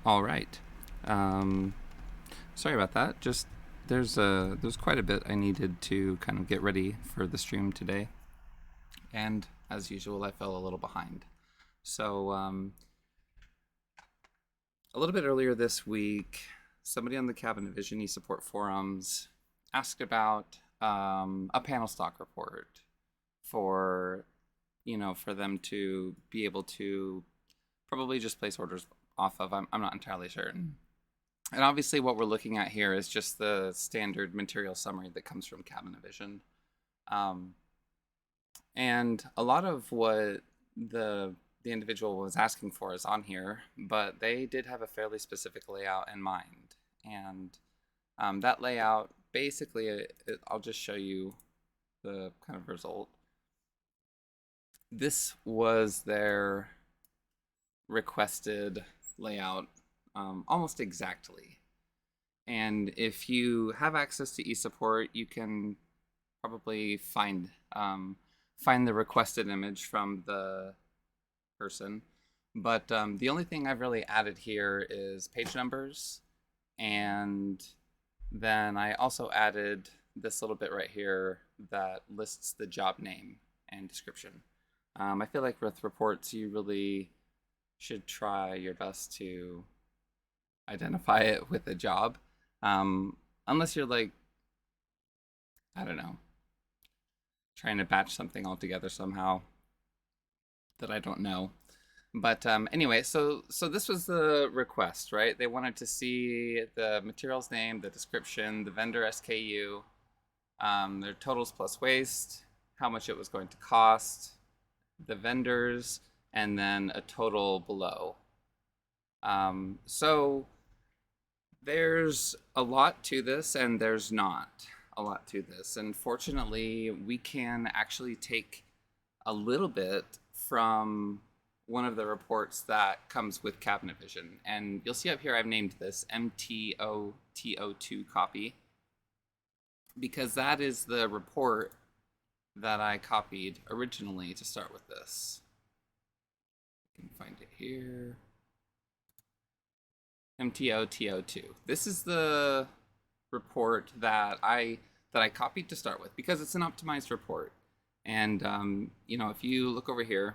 All right. Um, Sorry about that. Just there's quite a bit I needed to kind of get ready for the stream today, and as usual, I fell a little behind. So a little bit earlier this week, somebody on the Cabinet Vision eSupport forums asked about a panel stock report for for them to be able to probably just place orders off of. I'm not entirely certain. And obviously what we're looking at here is just the standard material summary that comes from Cabinet Vision. Um, and a lot of what the individual was asking for is on here, but they did have a fairly specific layout in mind. And that layout, basically, I'll just show you the kind of result. This was their requested layout almost exactly. And if you have access to eSupport, you can probably find the requested image from the person. But the only thing I've really added here is page numbers, and then I also added this little bit right here that lists the job name and description. I feel like with reports, you really should try your best to identify it with a job. Unless you're like, I don't know, trying to batch something all together somehow that I don't know. But anyway, so this was the request, right? They wanted to see the materials name, the description, the vendor SKU, their totals plus waste, how much it was going to cost, the vendors, and then a total below. So there's a lot to this, and there's not a lot to this. And fortunately, we can actually take a little bit from one of the reports that comes with Cabinet Vision. And you'll see up here I've named this MTOTO2 copy, because that is the report that I copied originally to start with this. You can find it here. MTOTO2. This is the report that I copied to start with, because it's an optimized report. And if you look over here,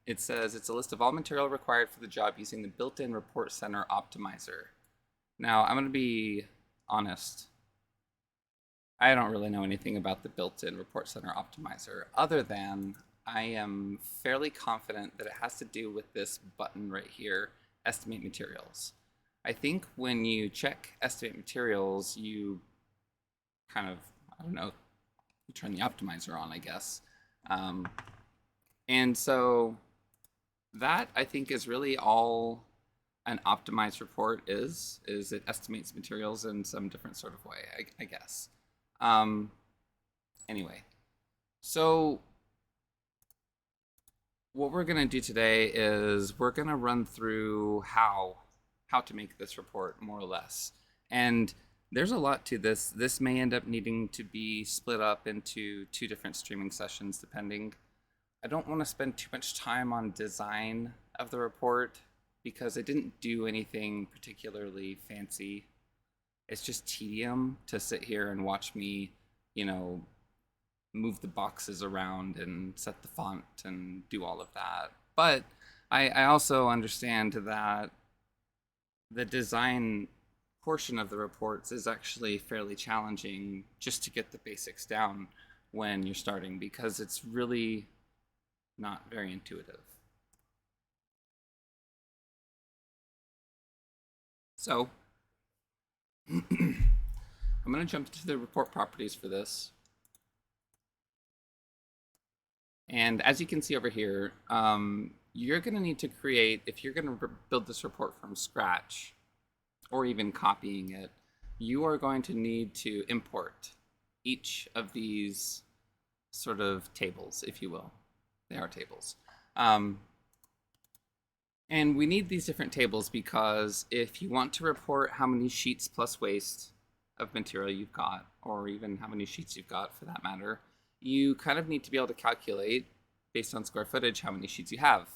it says it's a list of all material required for the job using the built-in Report Center optimizer. Now, I'm going to be honest. I don't really know anything about the built-in Report Center optimizer, other than I am fairly confident that it has to do with this button right here, Estimate Materials. I think when you check Estimate Materials, you kind of, I don't know, you turn the optimizer on, I guess. And so that, I think, is really all an optimized report is it estimates materials in some different sort of way, I guess. Anyway, so what we're going to do today is we're going to run through how to make this report, more or less. And there's a lot to this. This may end up needing to be split up into 2 different streaming sessions, depending. I don't want to spend too much time on design of the report, because I didn't do anything particularly fancy. It's just tedium to sit here and watch me, move the boxes around and set the font and do all of that. But I also understand that the design portion of the reports is actually fairly challenging just to get the basics down when you're starting, because it's really not very intuitive. So I'm going to jump to the report properties for this. And as you can see over here, you're going to need to create, if you're going to build this report from scratch, or even copying it, you are going to need to import each of these sort of tables, if you will. They are tables. And we need these different tables because if you want to report how many sheets plus waste of material you've got, or even how many sheets you've got for that matter, you kind of need to be able to calculate, based on square footage, how many sheets you have.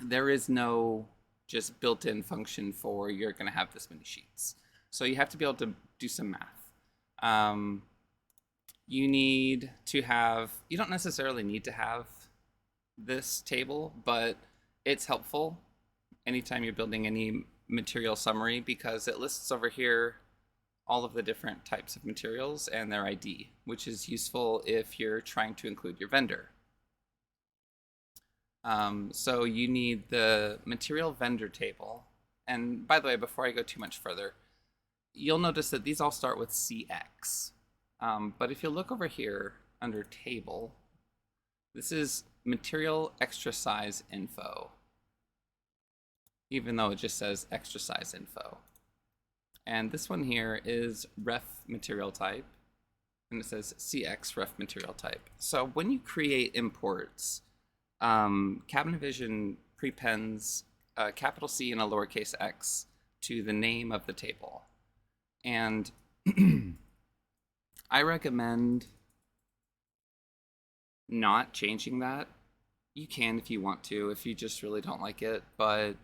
There is no just built-in function for you're going to have this many sheets. So you have to be able to do some math. You need to have, you don't necessarily need to have this table, but it's helpful anytime you're building any material summary because it lists over here all of the different types of materials and their ID, which is useful if you're trying to include your vendor. So you need the material vendor table. And by the way, before I go too much further, you'll notice that these all start with CX. But if you look over here under table, this is material extra size info, even though it just says extra size info. And this one here is ref material type, and it says CX ref material type. So when you create imports, Cabinet Vision prepends a capital C and a lowercase x to the name of the table. And I recommend not changing that. You can if you want to, if you just really don't like it, but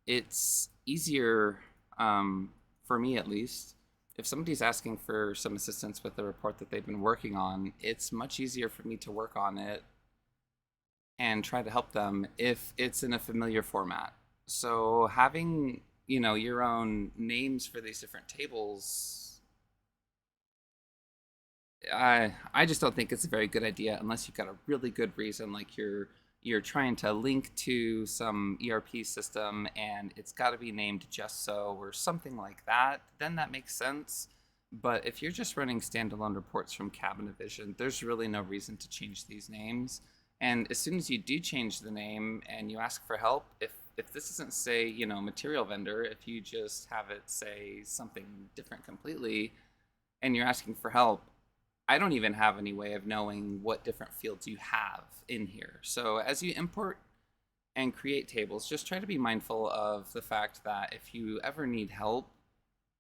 it's easier, for me at least, if somebody's asking for some assistance with the report that they've been working on, it's much easier for me to work on it and try to help them if it's in a familiar format. So having, you know, your own names for these different tables, I just don't think it's a very good idea unless you've got a really good reason, like you're trying to link to some ERP system and it's got to be named just so or something like that, then that makes sense. But if you're just running standalone reports from Cabinet Vision, there's really no reason to change these names. And as soon as you do change the name and you ask for help, if this doesn't say, you know, material vendor, if you just have it say something different completely and you're asking for help, I don't even have any way of knowing what different fields you have in here. So as you import and create tables, just try to be mindful of the fact that if you ever need help,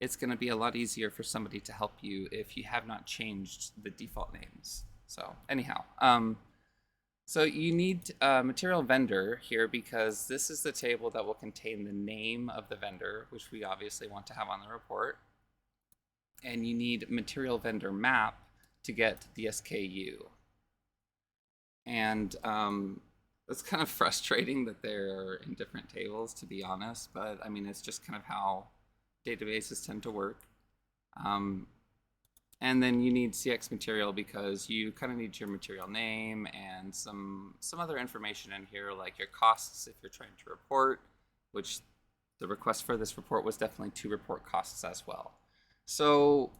it's going to be a lot easier for somebody to help you if you have not changed the default names. So anyhow, so you need material vendor here because this is the table that will contain the name of the vendor, which we obviously want to have on the report. And you need material vendor map to get the SKU. And it's kind of frustrating that they're in different tables, to be honest, but I mean, it's just kind of how databases tend to work. And then you need CxMaterial because you kind of need your material name and some other information in here, like your costs if you're trying to report, which the request for this report was definitely to report costs as well. So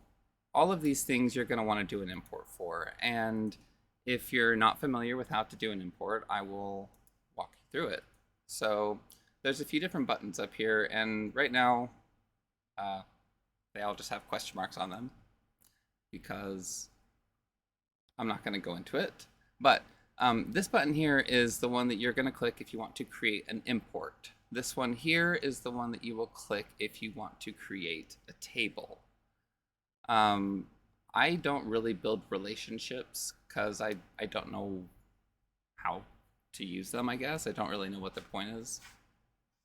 all of these things you're going to want to do an import for. And if you're not familiar with how to do an import, I will walk you through it. So there's a few different buttons up here, and right now they all just have question marks on them because I'm not going to go into it. But this button here is the one that you're going to click if you want to create an import. This one here is the one that you will click if you want to create a table. I don't really build relationships because I don't know how to use them, I guess. I don't really know what the point is,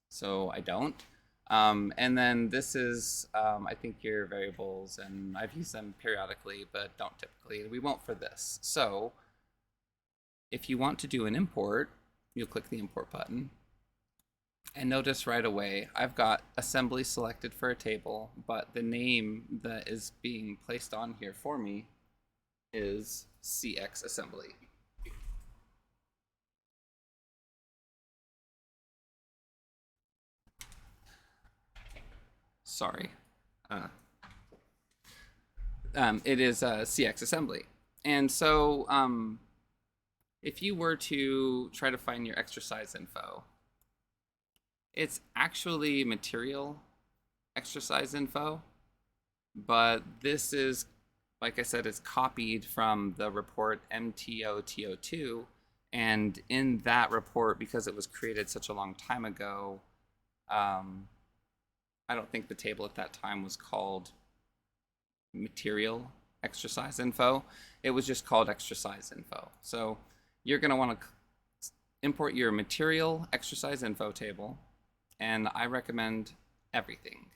so I don't. And then this is, I think, your variables, and I've used them periodically, but don't typically. We won't for this. So if you want to do an import, you'll click the import button. And notice right away, I've got assembly selected for a table, but the name that is being placed on here for me is CxAssembly. Sorry. It is CxAssembly. And so if you were to try to find your extra size info, it's actually material extra size info, but this is, like I said, it's copied from the report MTOTO2, and in that report, because it was created such a long time ago, I don't think the table at that time was called material extra size info. It was just called extra size info. So you're going to want to import your material extra size info table. and I recommend everything.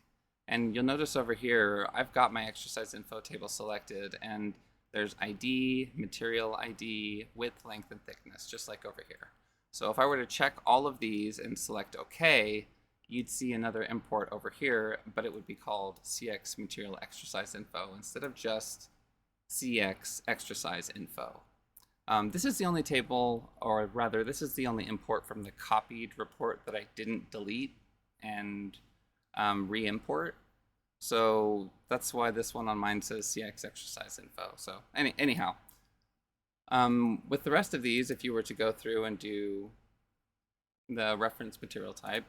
And you'll notice over here, I've got my exercise info table selected, and there's ID, material ID, width, length, and thickness, just like over here. So if I were to check all of these and select OK, you'd see another import over here, but it would be called CxMaterial Exercise Info instead of just CxExtraBoardInfo. This is the only table, or rather, this is the only import from the copied report that I didn't delete and re-import. So that's why this one on mine says CxExtraBoardInfo. So anyhow, with the rest of these, if you were to go through and do the reference material type,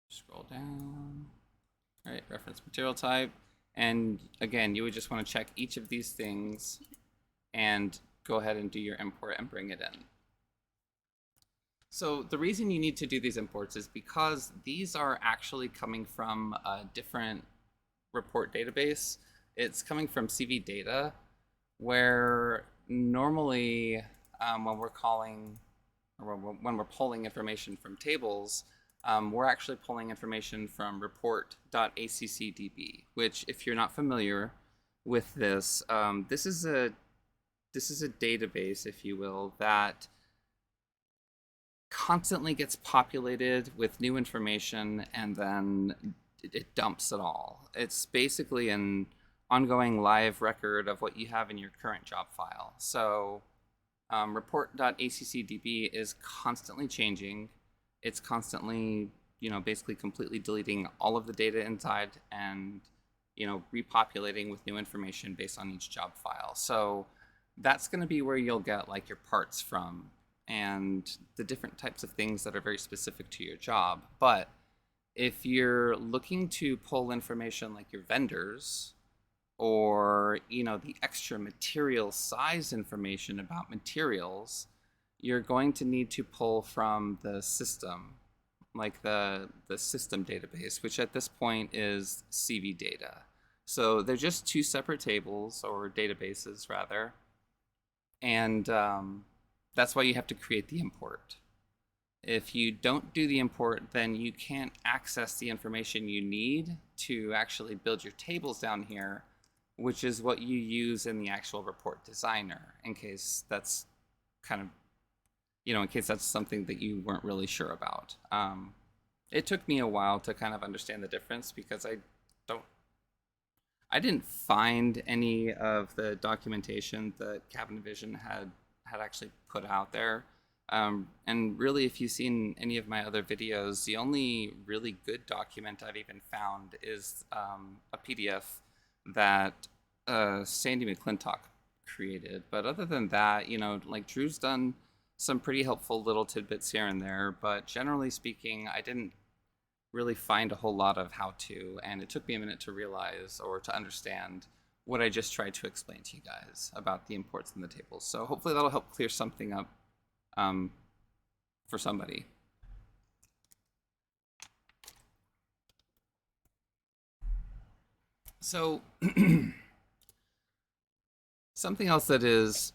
scroll down, all right, reference material type, and again, you would just want to check each of these things and go ahead and do your import and bring it in. So the reason you need to do these imports is because these are actually coming from a different report database. It's coming from CV data, where normally when we're calling or when we're pulling information from tables, we're actually pulling information from report.accdb, which, if you're not familiar with this, this is a database, if you will, that constantly gets populated with new information, and then it dumps it all. It's basically an ongoing live record of what you have in your current job file. So report.accdb is constantly changing. It's constantly, basically completely deleting all of the data inside and, repopulating with new information based on each job file. So that's going to be where you'll get like your parts from and the different types of things that are very specific to your job. But if you're looking to pull information like your vendors or, the extra material size information about materials, you're going to need to pull from the system, like the system database, which at this point is CV data. So they're just two separate tables, or databases rather, and that's why you have to create the import. If you don't do the import, then you can't access the information you need to actually build your tables down here, which is what you use in the actual report designer, in case that's kind of, in case that's something that you weren't really sure about. It took me a while to kind of understand the difference, because I didn't find any of the documentation that Cabinet Vision had actually put out there. And really, if you've seen any of my other videos, the only really good document I've even found is a PDF that Sandy McClintock created. But other than that, like Drew's done some pretty helpful little tidbits here and there, but generally speaking, I didn't really find a whole lot of how-to, and it took me a minute to realize or to understand what I just tried to explain to you guys about the imports in the tables. So hopefully that'll help clear something up for somebody. So something else that is,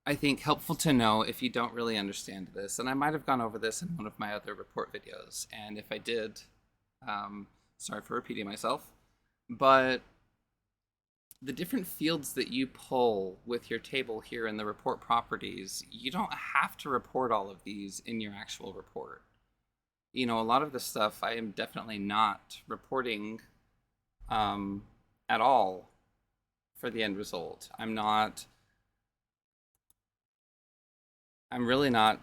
I think, helpful to know if you don't really understand this, and I might have gone over this in one of my other report videos, and if I did, sorry for repeating myself, but the different fields that you pull with your table here in the report properties, you don't have to report all of these in your actual report. A lot of the stuff I am definitely not reporting at all for the end result. I'm really not,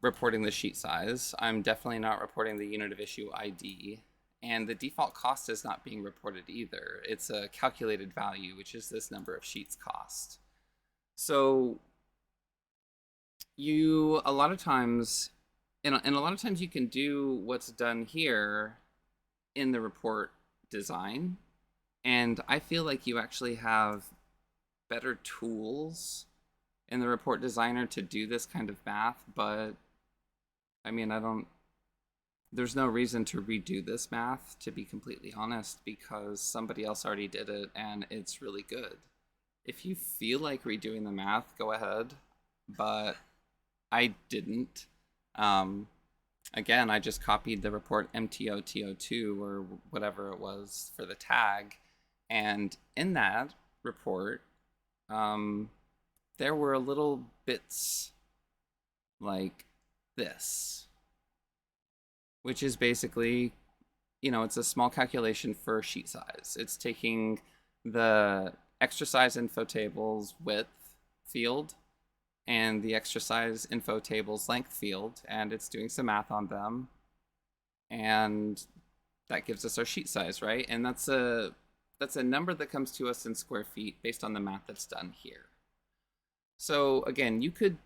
reporting the sheet size. I'm definitely not reporting the unit of issue ID. And the default cost is not being reported either. It's a calculated value, which is this number of sheets cost. So a lot of times you can do what's done here in the report design. And I feel like you actually have better tools in the report designer to do this kind of math, but I mean, there's no reason to redo this math, to be completely honest, because somebody else already did it and it's really good. If you feel like redoing the math, go ahead, but I didn't. again, I just copied the report MTOTO2 or whatever it was for the tag. And in that report, there were little bits like this, which is basically, it's a small calculation for sheet size. It's taking the extra size info table's width field and the extra size info table's length field, and it's doing some math on them. And that gives us our sheet size, right? And that's a number that comes to us in square feet based on the math that's done here. So again, you could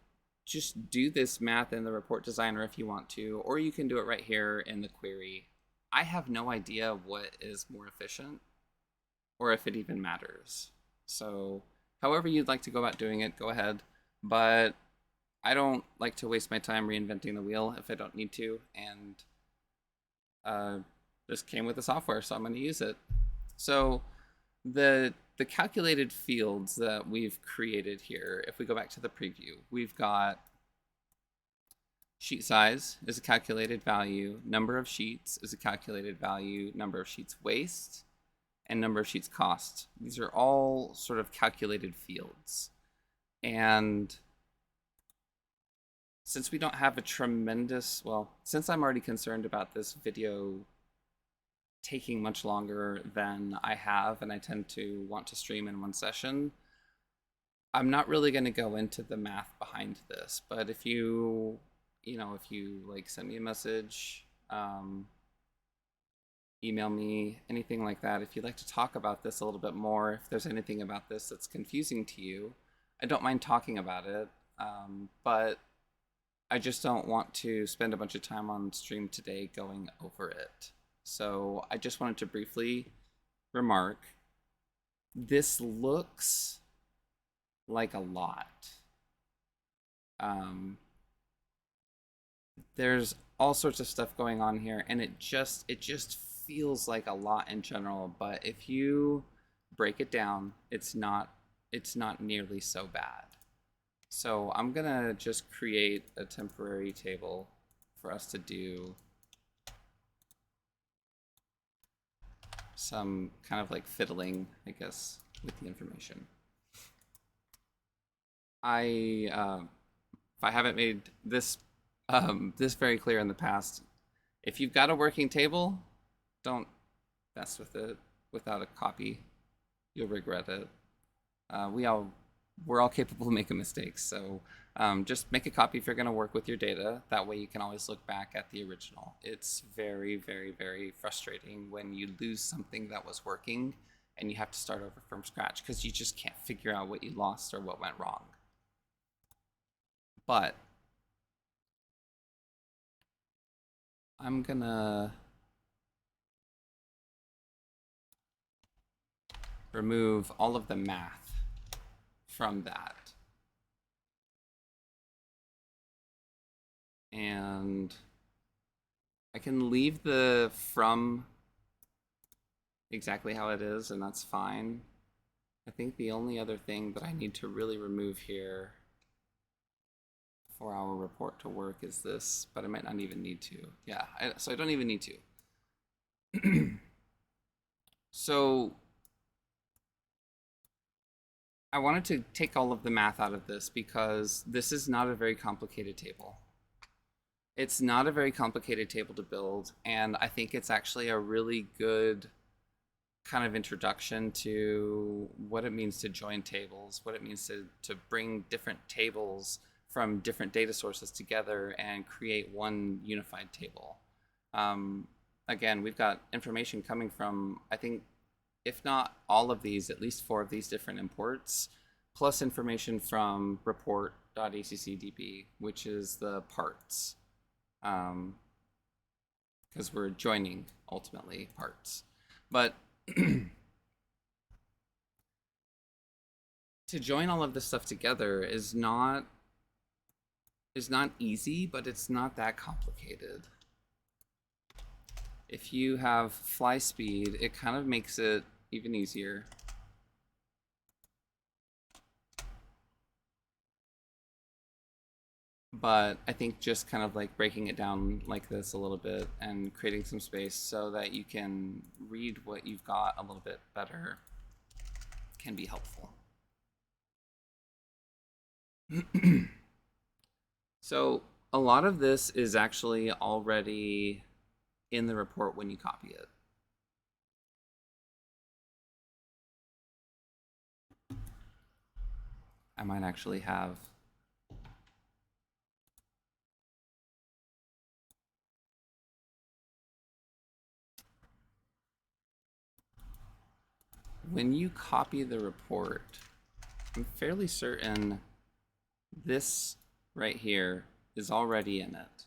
just do this math in the report designer if you want to, or you can do it right here in the query. I have no idea what is more efficient or if it even matters. So however you'd like to go about doing it, go ahead. But I don't like to waste my time reinventing the wheel if I don't need to, and this came with the software, so I'm going to use it. So the calculated fields that we've created here, if we go back to the preview, we've got sheet size is a calculated value, number of sheets is a calculated value, number of sheets waste, and number of sheets cost. These are all sort of calculated fields. And since we don't have a tremendous, since I'm already concerned about this video taking much longer than I have, and I tend to want to stream in one session, I'm not really going to go into the math behind this. But if you like send me a message, email me, anything like that, if you'd like to talk about this a little bit more, if there's anything about this that's confusing to you, I don't mind talking about it, but I just don't want to spend a bunch of time on stream today going over it. So I just wanted to briefly remark, this looks like a lot. There's all sorts of stuff going on here, and it just feels like a lot in general, but if you break it down, it's not nearly so bad. So I'm gonna just create a temporary table for us to do some kind of like fiddling, I guess, with the information. If I haven't made this this very clear in the past, if you've got a working table, don't mess with it without a copy. You'll regret it. We're all capable of making mistakes, so just make a copy if you're going to work with your data. That way you can always look back at the original. It's very, very, very frustrating when you lose something that was working and you have to start over from scratch because you just can't figure out what you lost or what went wrong. But I'm gonna remove all of the math from that. And I can leave the from exactly how it is, and that's fine. I think the only other thing that I need to really remove here for our report to work is this, but I might not even need to. Yeah, so I don't even need to. So I wanted to take all of the math out of this because this is not a very complicated table. It's not a very complicated table to build, and I think it's actually a really good kind of introduction to what it means to join tables, what it means to bring different tables from different data sources together and create one unified table. Again, we've got information coming from, I think, if not all of these, at least 4 of these different imports, plus information from report.accdb, which is the parts, because we're joining, ultimately, parts. But to join all of this stuff together is not easy, but it's not that complicated. If you have fly speed, it kind of makes it even easier. But I think just kind of like breaking it down like this a little bit and creating some space so that you can read what you've got a little bit better can be helpful. So a lot of this is actually already in the report when you copy it. I might actually have when you copy the report, I'm fairly certain this right here is already in it.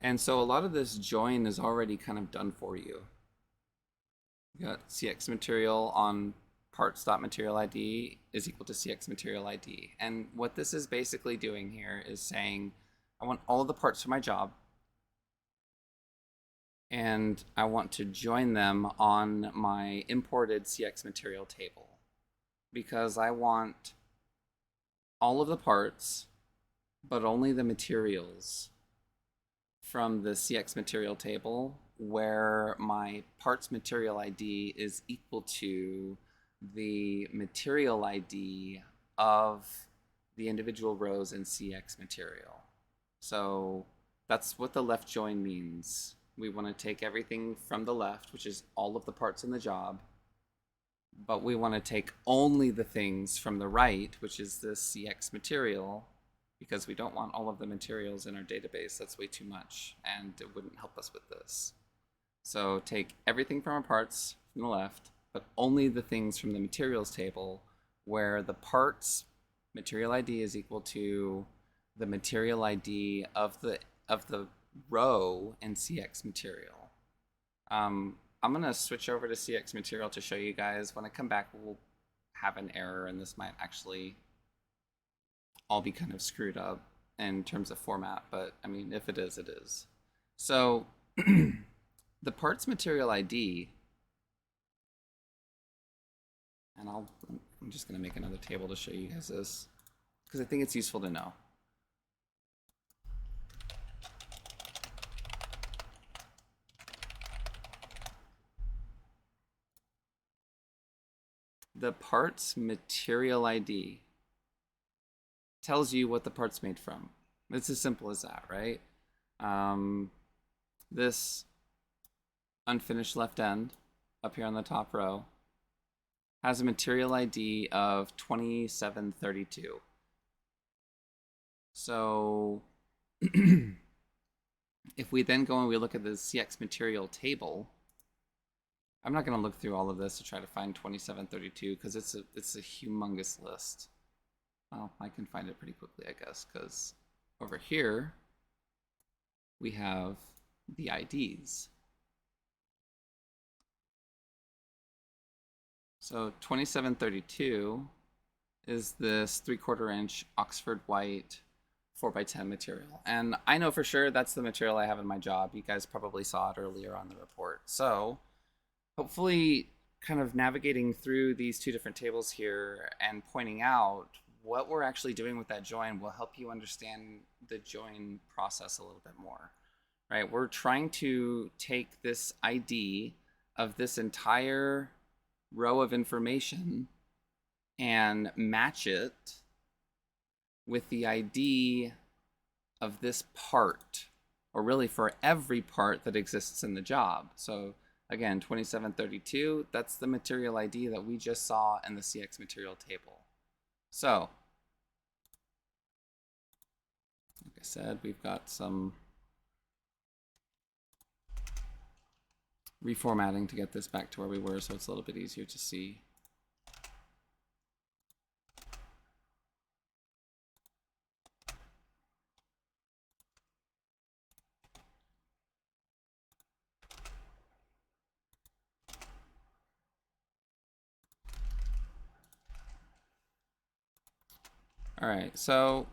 And so a lot of this join is already kind of done for you. You got CxMaterial on parts.materialID is equal to CxMaterialID. And what this is basically doing here is saying, I want all of the parts for my job, and I want to join them on my imported CxMaterial table because I want all of the parts, but only the materials from the CxMaterial table where my parts material ID is equal to the material ID of the individual rows in CxMaterial. So that's what the left join means. We want to take everything from the left, which is all of the parts in the job, but we want to take only the things from the right, which is the CxMaterial, because we don't want all of the materials in our database. That's way too much, and it wouldn't help us with this. So take everything from our parts from the left, but only the things from the materials table where the parts material ID is equal to the material ID of the row in CxMaterial. I'm gonna switch over to CxMaterial to show you guys. When I come back, we'll have an error, and this might actually all be kind of screwed up in terms of format, but I mean, if it is, it is. So the parts material ID, and I'm just gonna make another table to show you guys this because I think it's useful to know. The parts material ID tells you what the part's made from. It's as simple as that, right? This unfinished left end up here on the top row has a material ID of 2732. So if we then go and we look at the CxMaterial table, I'm not going to look through all of this to try to find 2732 because it's a humongous list. Well, I can find it pretty quickly, I guess, because over here we have the IDs. So 2732 is this 3/4 inch Oxford white 4x10 material. And I know for sure that's the material I have in my job. You guys probably saw it earlier on the report. So hopefully kind of navigating through these two different tables here and pointing out what we're actually doing with that join will help you understand the join process a little bit more, right? We're trying to take this ID of this entire row of information and match it with the ID of this part, or really for every part that exists in the job. So again, 2732, that's the material ID that we just saw in the CxMaterial table. So, like I said, we've got some reformatting to get this back to where we were so it's a little bit easier to see. All right, so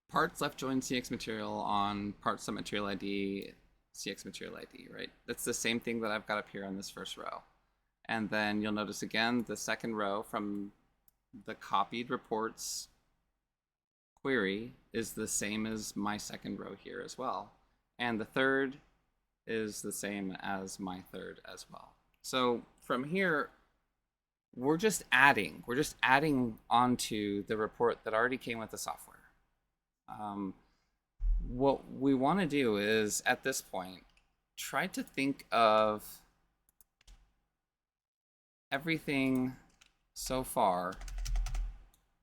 parts left join CxMaterial on parts.material ID CxMaterial ID, right? That's the same thing that I've got up here on this first row. And then you'll notice again, the second row from the copied reports query is the same as my second row here as well. And the third is the same as my third as well. So from here, we're just adding onto the report that already came with the software. What we want to do is, at this point, try to think of everything so far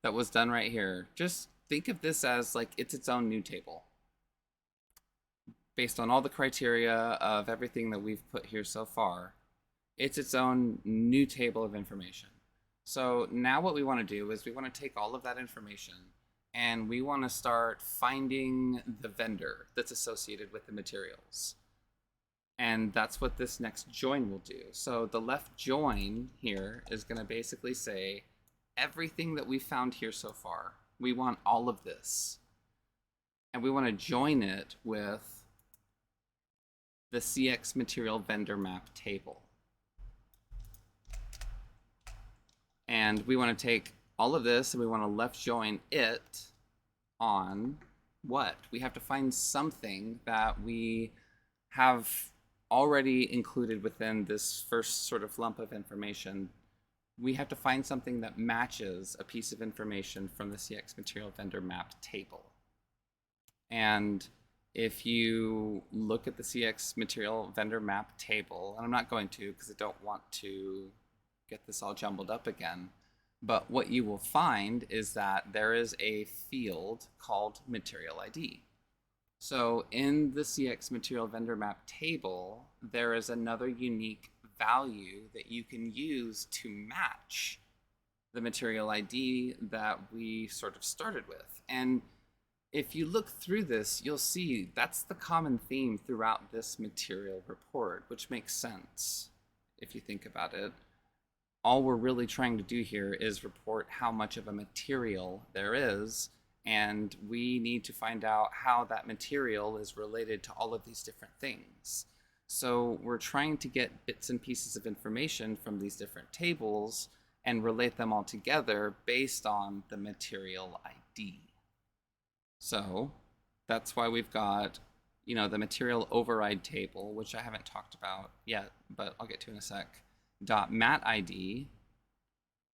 that was done right here. Just think of this as like it's its own new table based on all the criteria of everything that we've put here so far. It's its own new table of information. So now what we want to do is we want to take all of that information and we want to start finding the vendor that's associated with the materials. And that's what this next join will do. So the left join here is going to basically say everything that we found here so far. We want all of this. And we want to join it with the CxMaterial vendor map table. And we want to take all of this and we want to left join it on what? We have to find something that we have already included within this first sort of lump of information. We have to find something that matches a piece of information from the CxMaterial vendor map table. And if you look at the CxMaterial vendor map table, and I'm not going to because I don't want to get this all jumbled up again, but what you will find is that there is a field called Material ID. So in the CxMaterial vendor map table, there is another unique value that you can use to match the material ID that we sort of started with. And if you look through this, you'll see that's the common theme throughout this material report, which makes sense if you think about it. All we're really trying to do here is report how much of a material there is, and we need to find out how that material is related to all of these different things. So we're trying to get bits and pieces of information from these different tables and relate them all together based on the material ID. So that's why we've got, the material override table, which I haven't talked about yet, but I'll get to in a sec. .mat ID,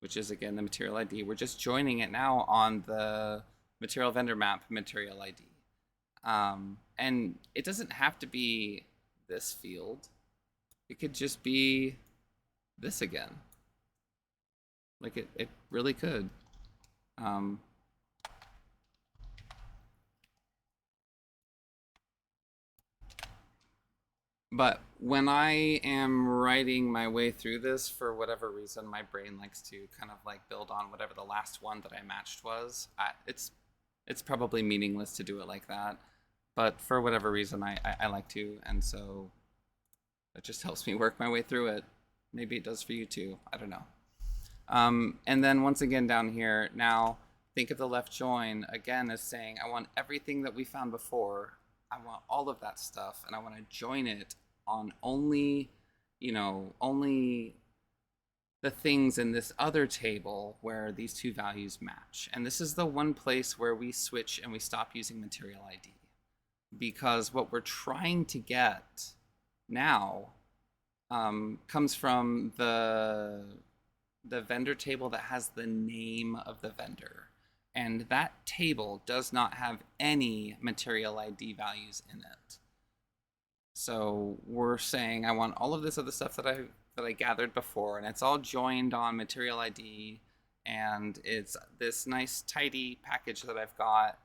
which is again the material ID. We're just joining it now on the material vendor map material ID. And it doesn't have to be this field. It could just be this again. Like it really could. But when I am writing my way through this, for whatever reason, my brain likes to kind of like build on whatever the last one that I matched was. It's probably meaningless to do it like that, but for whatever reason, I like to, and so it just helps me work my way through it. Maybe it does for you too. I don't know. And then once again down here, now think of the left join again as saying, I want everything that we found before. I want all of that stuff, and I want to join it on only the things in this other table where these two values match. And this is the one place where we switch and we stop using material ID, because what we're trying to get now comes from the vendor table that has the name of the vendor. And that table does not have any material ID values in it. So we're saying I want all of this other stuff that I gathered before, and it's all joined on material ID, and it's this nice tidy package that I've got.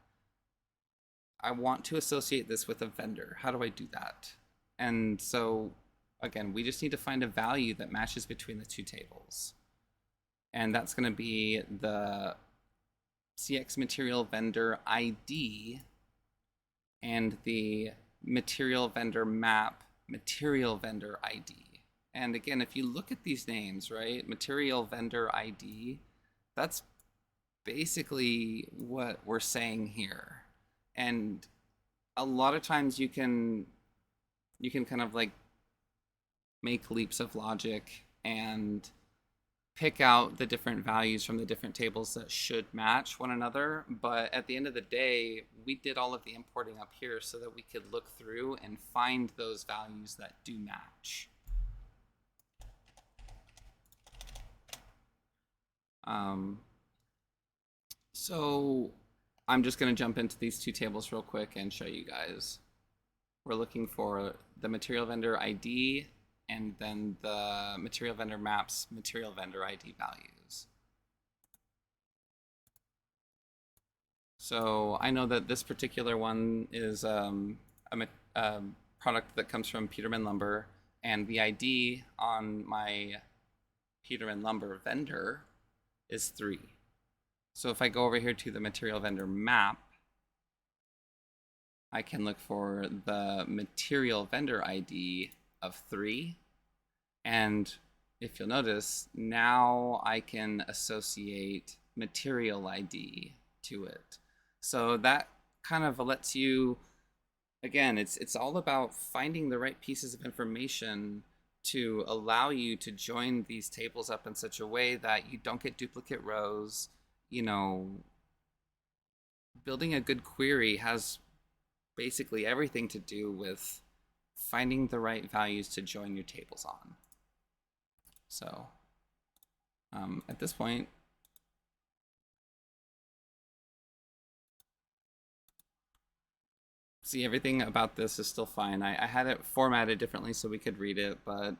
I want to associate this with a vendor. How do I do that? And so again, we just need to find a value that matches between the two tables. And that's going to be the CxMaterial vendor ID and the material vendor map material vendor ID. And again, if you look at these names, right, material vendor ID, that's basically what we're saying here. And a lot of times you can you can kind of like make leaps of logic and pick out the different values from the different tables that should match one another. But at the end of the day, we did all of the importing up here so that we could look through and find those values that do match. So I'm just going to jump into these two tables real quick and show you guys. We're looking for the material vendor ID and then the material vendor maps material vendor ID values. So I know that this particular one is a product that comes from Peterman Lumber, and the ID on my Peterman Lumber vendor is 3. So if I go over here to the material vendor map, I can look for the material vendor ID of 3. And if you'll notice, now I can associate material ID to it. So that kind of lets you, again, it's all about finding the right pieces of information to allow you to join these tables up in such a way that you don't get duplicate rows. You know, building a good query has basically everything to do with finding the right values to join your tables on. So at this point, see, everything about this is still fine. I had it formatted differently so we could read it, but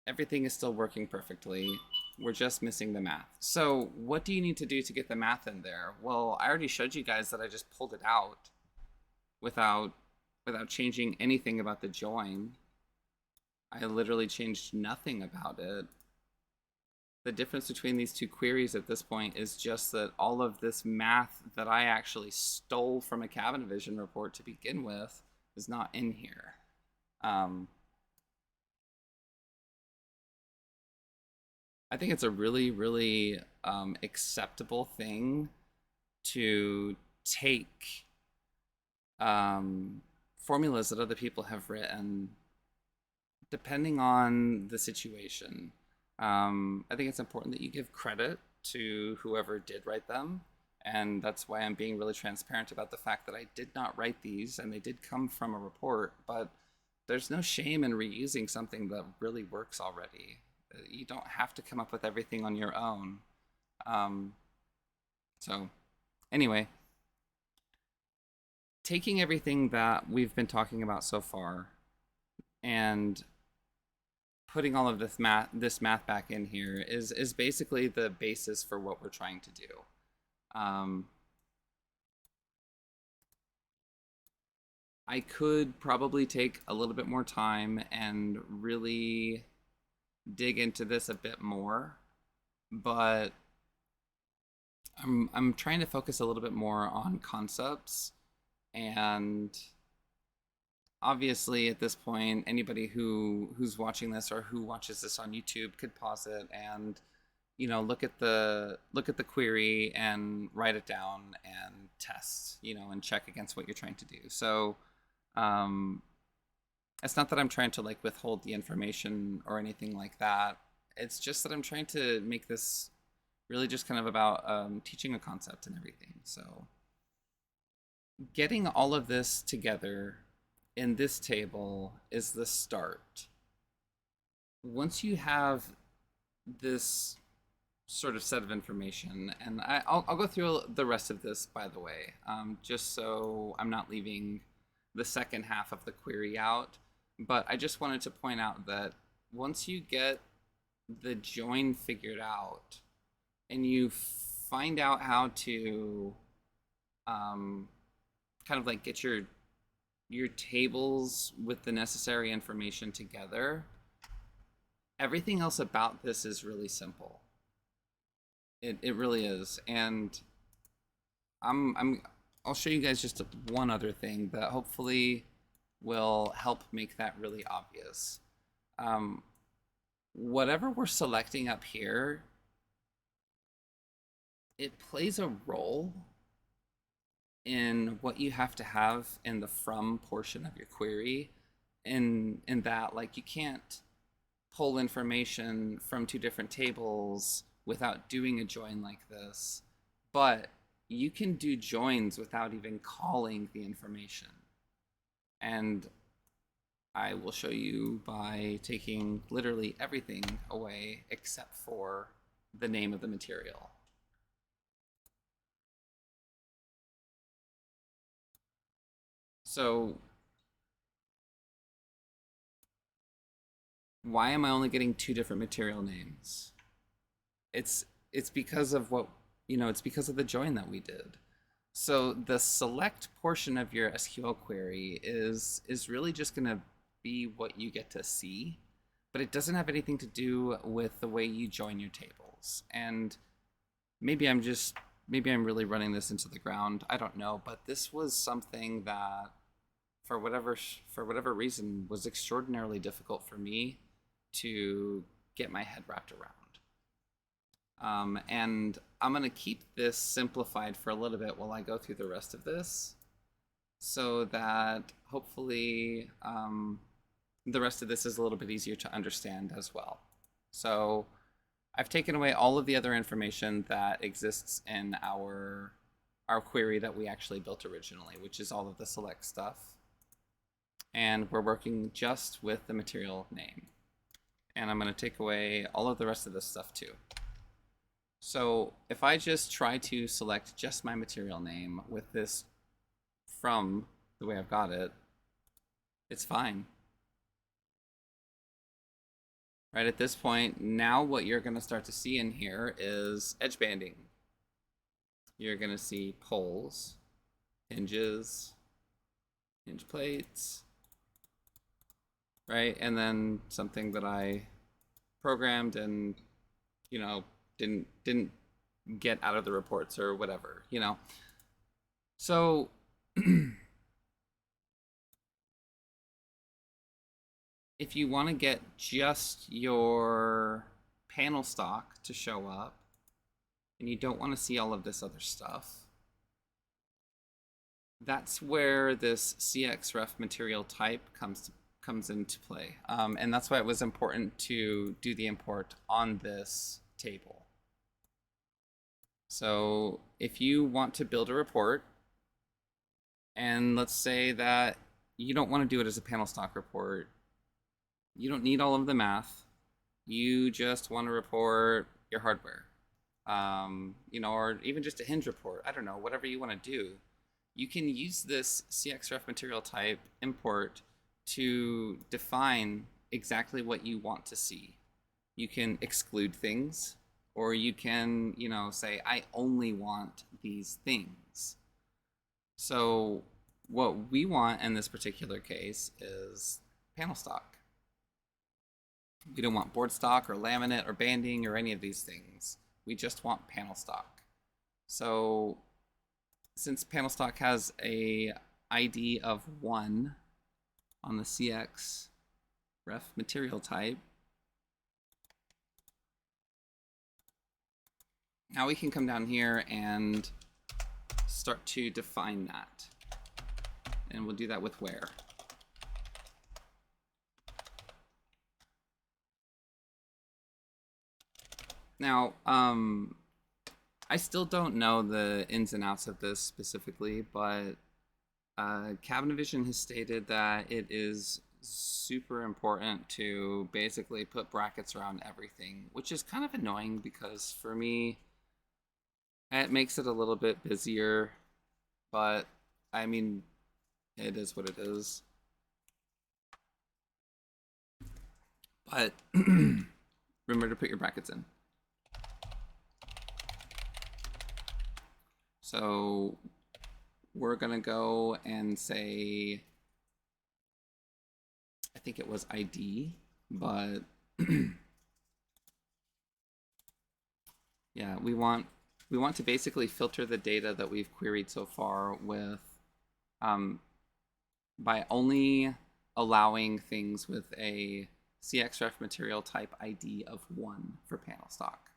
everything is still working perfectly. We're just missing the math. So what do you need to do to get the math in there? Well, I already showed you guys that I just pulled it out without changing anything about the join. I literally changed nothing about it. The difference between these two queries at this point is just that all of this math that I actually stole from a Cabinavision report to begin with is not in here. I think it's a really, really acceptable thing to take formulas that other people have written, depending on the situation. I think it's important that you give credit to whoever did write them, and that's why I'm being really transparent about the fact that I did not write these, and they did come from a report, but there's no shame in reusing something that really works already. You don't have to come up with everything on your own. So anyway, taking everything that we've been talking about so far and putting all of this math back in here is basically the basis for what we're trying to do. I could probably take a little bit more time and really dig into this a bit more, but I'm trying to focus a little bit more on concepts. And obviously at this point, anybody who's watching this or who watches this on YouTube could pause it and, you know, look at the query and write it down and test, you know, and check against what you're trying to do. So it's not that I'm trying to like withhold the information or anything like that. It's just that I'm trying to make this really just kind of about teaching a concept and everything. So getting all of this together in this table is the start. Once you have this sort of set of information, and I'll go through the rest of this, by the way, just so I'm not leaving the second half of the query out. But I just wanted to point out that once you get the join figured out and you find out how to kind of like get your tables with the necessary information together, everything else about this is really simple. It really is. And I'll show you guys just one other thing that hopefully will help make that really obvious. Whatever we're selecting up here, it plays a role in what you have to have in the from portion of your query, in that like you can't pull information from two different tables without doing a join like this, but you can do joins without even calling the information. And I will show you by taking literally everything away except for the name of the material. So why am I only getting two different material names? It's because of what, it's because of the join that we did. So the select portion of your SQL query is really just going to be what you get to see, but it doesn't have anything to do with the way you join your tables. And maybe I'm really running this into the ground. I don't know, but this was something that for whatever reason was extraordinarily difficult for me to get my head wrapped around. And I'm going to keep this simplified for a little bit while I go through the rest of this, so that hopefully the rest of this is a little bit easier to understand as well. So I've taken away all of the other information that exists in our query that we actually built originally, which is all of the select stuff. And we're working just with the material name. And I'm going to take away all of the rest of this stuff too. So if I just try to select just my material name with this from the way I've got it, it's fine. Right at this point, now what you're going to start to see in here is edge banding. You're going to see poles, hinges, hinge plates, right? And then something that I programmed and, didn't get out of the reports or whatever, So if you want to get just your panel stock to show up and you don't want to see all of this other stuff, that's where this CxRefMaterial type comes into play. And that's why it was important to do the import on this table. So if you want to build a report, and let's say that you don't want to do it as a panel stock report, you don't need all of the math, you just want to report your hardware, or even just a hinge report, I don't know, whatever you want to do, you can use this CxRefMaterial type import to define exactly what you want to see. You can exclude things, or you can, say, I only want these things. So what we want in this particular case is panel stock. We don't want board stock or laminate or banding or any of these things. We just want panel stock. So since panel stock has a ID of 1 on the CxRefMaterial type, now we can come down here and start to define that. And we'll do that with where. Now, I still don't know the ins and outs of this specifically, but Cabinavision has stated that it is super important to basically put brackets around everything, which is kind of annoying because for me, it makes it a little bit busier, but I mean, it is what it is. But remember to put your brackets in. So we're going to go and say, I think it was ID, but yeah, we want to basically filter the data that we've queried so far with by only allowing things with a CxRefMaterial type ID of 1 for panel stock.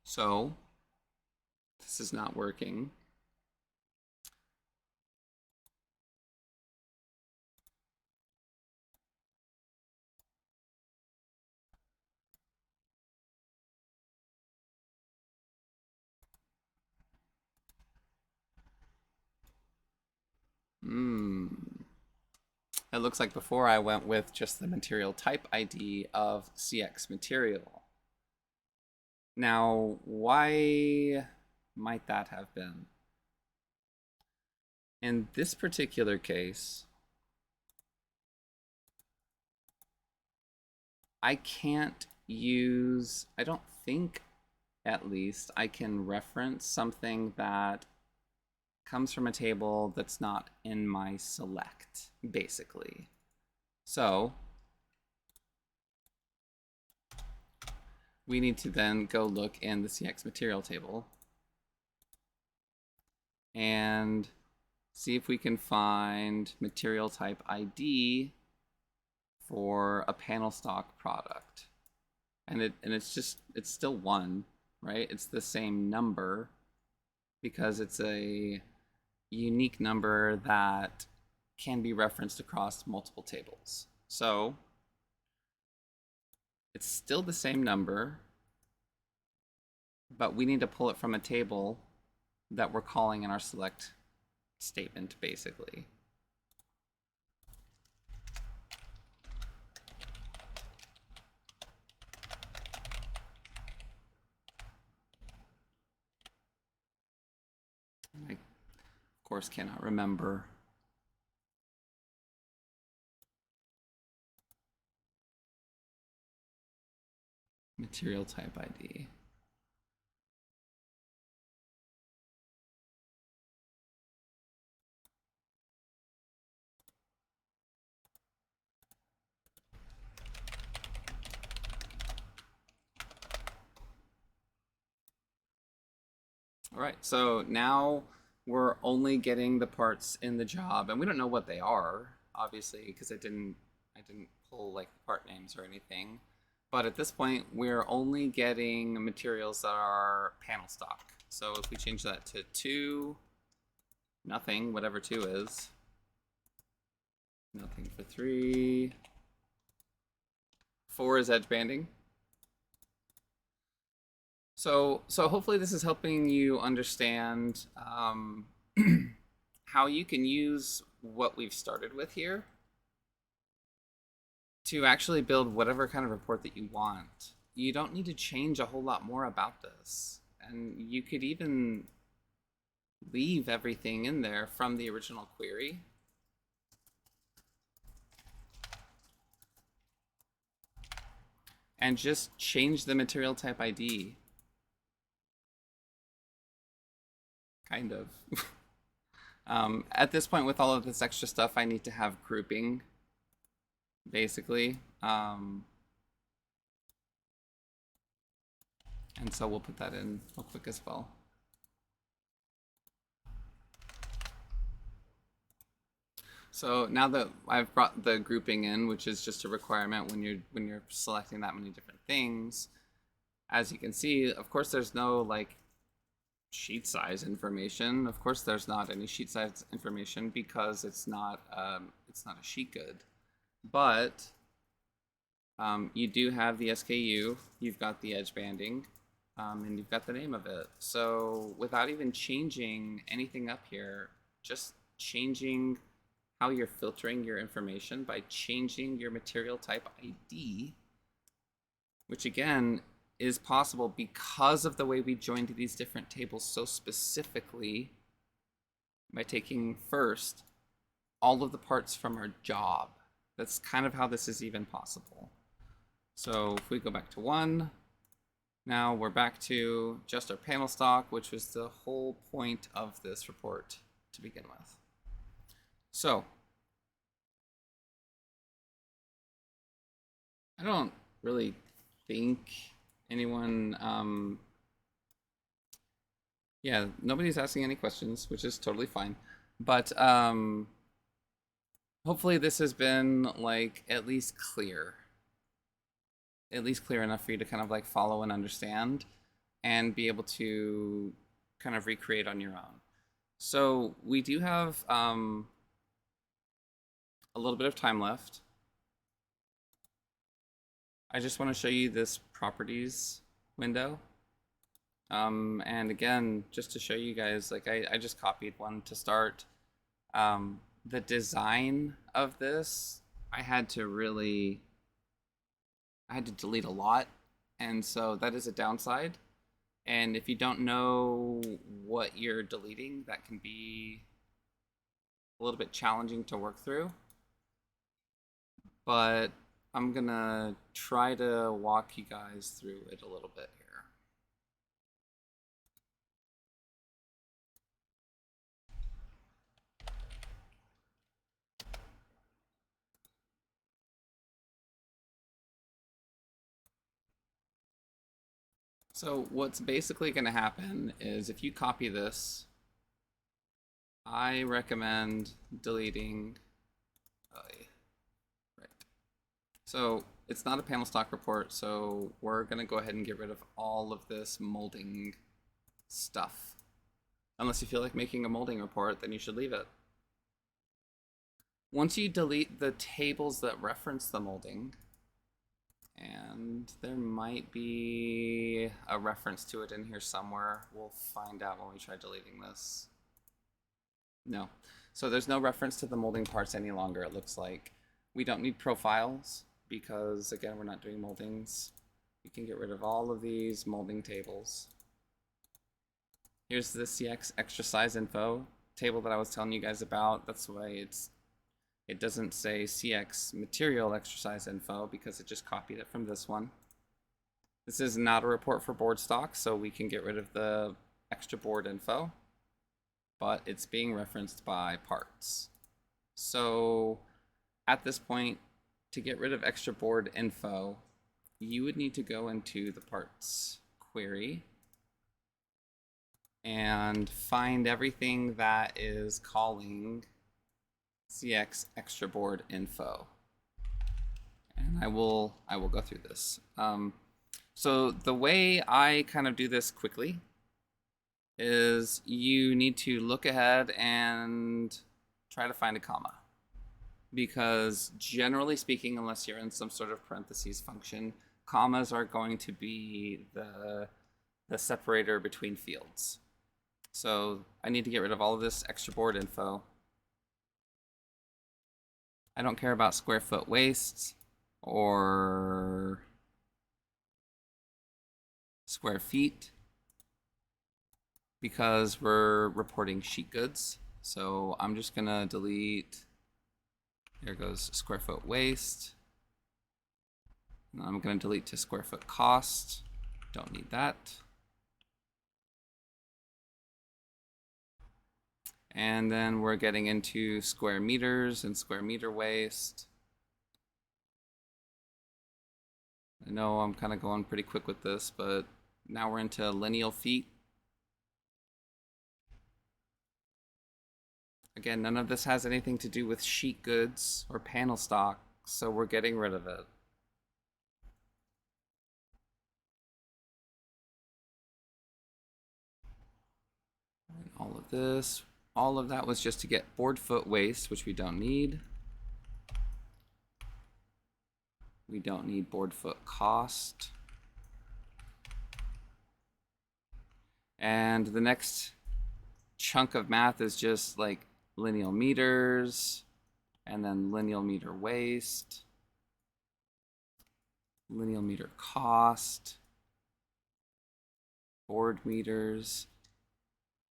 So this is not working. It looks like before I went with just the material type ID of CxMaterial. Now, why might that have been? In this particular case, I can't use, I don't think at least, I can reference something that comes from a table that's not in my select, basically. So we need to then go look in the CxMaterial table and see if we can find material type ID for a panel stock product. And it's still one, right? It's the same number because it's a unique number that can be referenced across multiple tables. So it's still the same number, but we need to pull it from a table that we're calling in our select statement, basically. I, of course, cannot remember. Material type ID. All right, so now we're only getting the parts in the job, and we don't know what they are, obviously, because I didn't pull like part names or anything. But at this point, we're only getting materials that are panel stock. So if we change that to 2, nothing, whatever 2 is. Nothing for 3. 4 is edge banding. So hopefully this is helping you understand how you can use what we've started with here to actually build whatever kind of report that you want. You don't need to change a whole lot more about this. And you could even leave everything in there from the original query. And just change the material type ID. Kind of. At this point, with all of this extra stuff, I need to have grouping, basically. And so we'll put that in real quick as well. So now that I've brought the grouping in, which is just a requirement when you're selecting that many different things, as you can see, of course, there's no like sheet size information. Of course, there's not any sheet size information because it's not a sheet good. But you do have the SKU, you've got the edge banding, and you've got the name of it. So without even changing anything up here, just changing how you're filtering your information by changing your material type ID, which again is possible because of the way we joined these different tables so specifically by taking first all of the parts from our job. That's kind of how this is even possible. So if we go back to 1, now we're back to just our panel stock, which was the whole point of this report to begin with. So I don't really think anyone, yeah, nobody's asking any questions, which is totally fine. But hopefully this has been like at least clear enough for you to kind of like follow and understand. and be able to kind of recreate on your own. So we do have a little bit of time left. I just want to show you this properties window. And again, just to show you guys, like I just copied one to start. The design of this, I had to delete a lot. And so that is a downside. And if you don't know what you're deleting, that can be a little bit challenging to work through. But I'm gonna try to walk you guys through it a little bit here. So what's basically going to happen is if you copy this, I recommend deleting, right. So it's not a panel stock report, so we're going to go ahead and get rid of all of this molding stuff. Unless you feel like making a molding report, then you should leave it. Once you delete the tables that reference the molding, and there might be a reference to it in here somewhere. We'll find out when we try deleting this. No. So there's no reference to the molding parts any longer, it looks like. We don't need profiles because, again, we're not doing moldings. We can get rid of all of these molding tables. Here's the CxExtraBoardInfo table that I was telling you guys about. That's why it doesn't say CxMaterial Description because it just copied it from this one. This is not a report for board stock, so we can get rid of the extra board info, but it's being referenced by parts. So at this point, to get rid of extra board info, you would need to go into the parts query and find everything that is calling CxExtraBoardInfo, and I will go through this. So the way I kind of do this quickly is you need to look ahead and try to find a comma, because generally speaking, unless you're in some sort of parentheses function, commas are going to be the separator between fields. So I need to get rid of all of this extra board info. I don't care about square foot waste or square feet because we're reporting sheet goods. So I'm just gonna delete, there goes square foot waste. And I'm gonna delete to square foot cost. Don't need that. And then we're getting into square meters and square meter waste. I know I'm kind of going pretty quick with this, but now we're into lineal feet. Again, none of this has anything to do with sheet goods or panel stock, so we're getting rid of it. And all of this. All of that was just to get board foot waste, which we don't need. We don't need board foot cost. And the next chunk of math is just like lineal meters, and then lineal meter waste, lineal meter cost, board meters.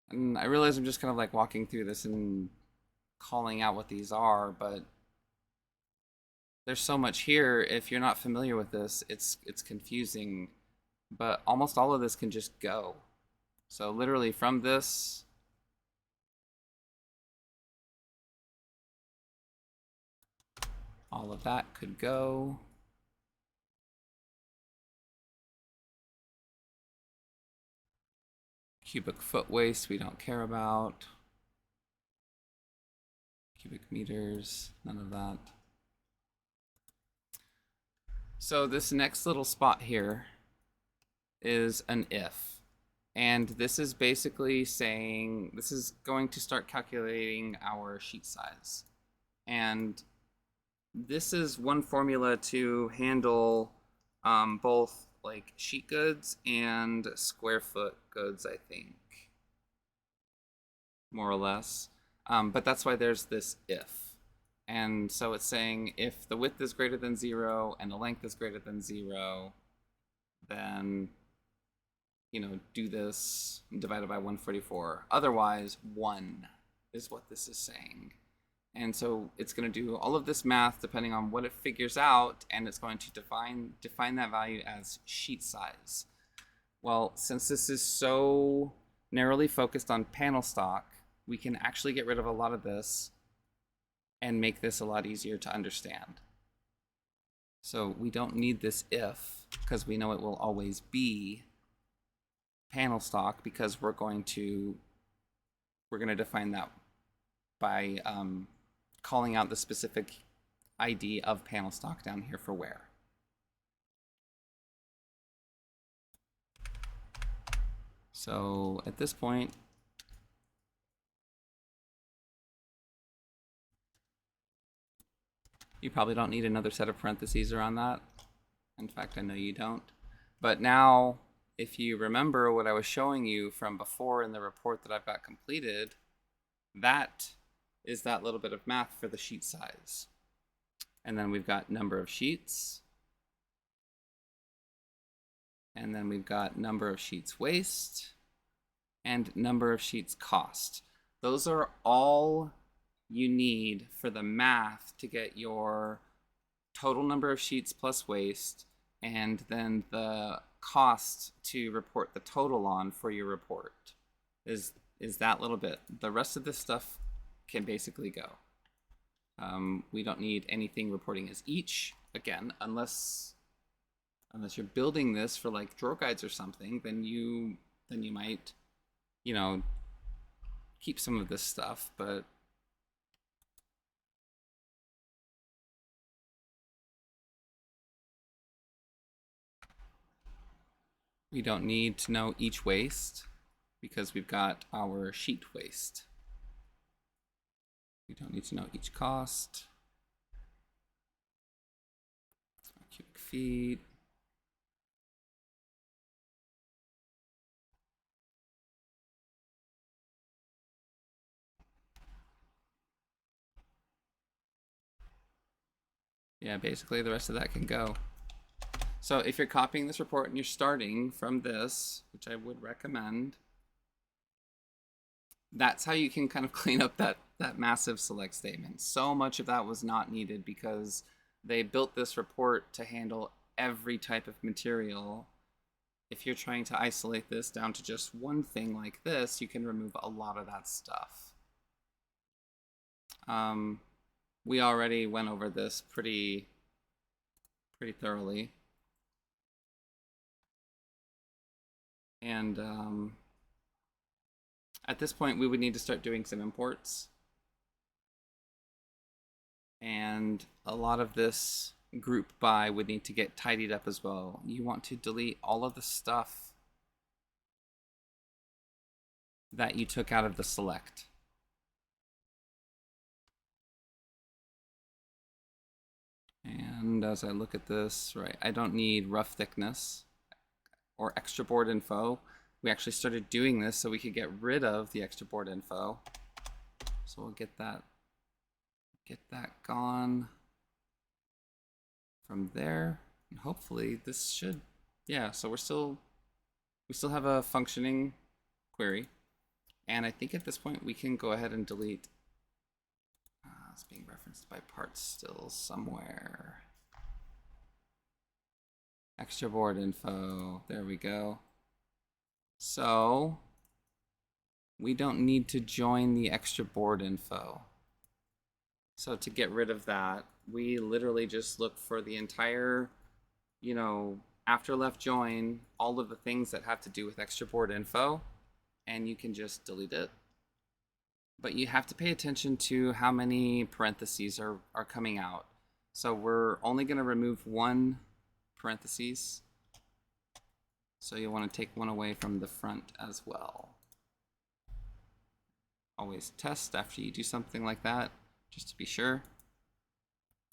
And I realize I'm just kind of like walking through this and calling out what these are, but there's so much here. If you're not familiar with this, it's confusing, but almost all of this can just go. So literally from this, all of that could go. Cubic foot waste we don't care about. Cubic meters, none of that. So this next little spot here is an if. And this is basically saying, this is going to start calculating our sheet size. And this is one formula to handle both like sheet goods and square foot goods, I think, more or less. But that's why there's this if. And so it's saying if the width is greater than 0 and the length is greater than 0, then, you know, do this divided by 144. Otherwise, 1 is what this is saying. And so it's going to do all of this math depending on what it figures out, and it's going to define that value as sheet size. Well, since this is so narrowly focused on panel stock, we can actually get rid of a lot of this and make this a lot easier to understand. So we don't need this if, because we know it will always be panel stock, because we're going to define that by calling out the specific ID of panel stock down here for where. So at this point, you probably don't need another set of parentheses around that. In fact, I know you don't. But now, if you remember what I was showing you from before in the report that I've got completed, that is that little bit of math for the sheet size. And then we've got number of sheets. And then we've got number of sheets waste and number of sheets cost. Those are all you need for the math to get your total number of sheets plus waste, and then the cost to report the total on for your report is that little bit. The rest of this stuff can basically go. We don't need anything reporting as each, again, unless you're building this for like drawer guides or something, then you might, you know, keep some of this stuff, but we don't need to know each waste because we've got our sheet waste. We don't need to know each cost, cubic feet. Yeah, basically the rest of that can go. So if you're copying this report and you're starting from this, which I would recommend, that's how you can kind of clean up that massive select statement. So much of that was not needed because they built this report to handle every type of material. If you're trying to isolate this down to just one thing like this, you can remove a lot of that stuff. We already went over this pretty thoroughly. And at this point, we would need to start doing some imports. And a lot of this group by would need to get tidied up as well. You want to delete all of the stuff that you took out of the select. And as I look at this, right, I don't need rough thickness or extra board info. We actually started doing this so we could get rid of the extra board info. So we'll get that gone from there. And hopefully this should, yeah, so we still have a functioning query. And I think at this point we can go ahead and delete. It's being referenced by parts still somewhere. Extra board info, there we go. So we don't need to join the extra board info. So to get rid of that, we literally just look for the entire, you know, after left join, all of the things that have to do with extra board info, and you can just delete it. But you have to pay attention to how many parentheses are coming out. So we're only going to remove one parentheses. So you'll want to take one away from the front as well. Always test after you do something like that, just to be sure.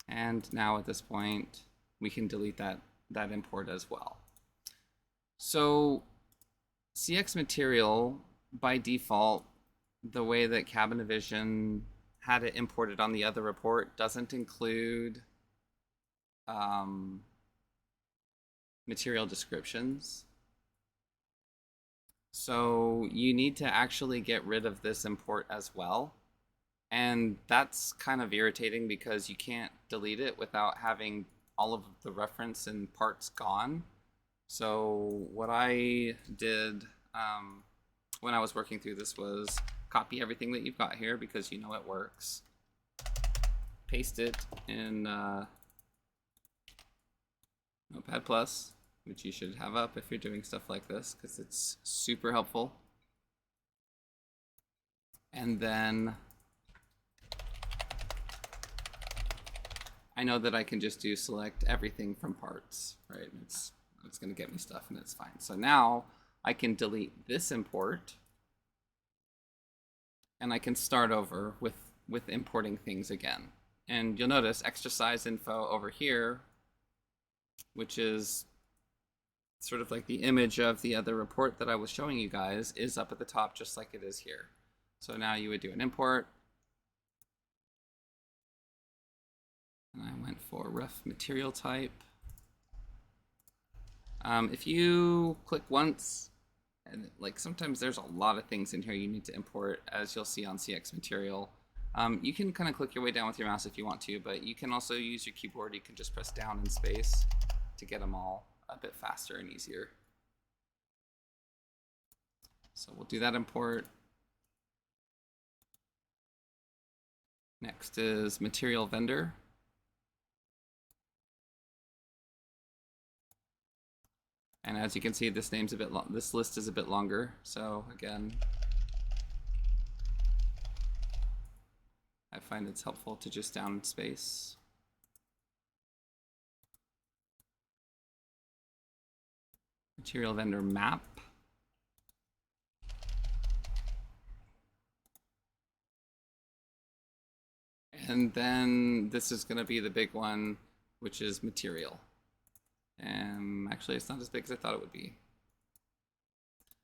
And now at this point, we can delete that import as well. So CxMaterial, by default, the way that Cabinavision had it imported on the other report doesn't include material descriptions. So you need to actually get rid of this import as well. And that's kind of irritating because you can't delete it without having all of the reference and parts gone. So what I did when I was working through this was copy everything that you've got here because you know it works. Paste it in Notepad+, which you should have up if you're doing stuff like this because it's super helpful. And then I know that I can just do select everything from parts, right? It's going to get me stuff and it's fine. So now I can delete this import and I can start over with importing things again. And you'll notice extra size info over here, which is sort of like the image of the other report that I was showing you guys, is up at the top just like it is here. So now you would do an import. And I went for ref material type. If you click once, and like sometimes there's a lot of things in here you need to import, as you'll see on CxMaterial. You can kind of click your way down with your mouse if you want to, but you can also use your keyboard. You can just press down and space to get them all a bit faster and easier. So we'll do that import. Next is material vendor. And as you can see, this name's a bit long. This list is a bit longer. So again, I find it's helpful to just down space. Material vendor map. And then this is going to be the big one, which is material. Actually, it's not as big as I thought it would be.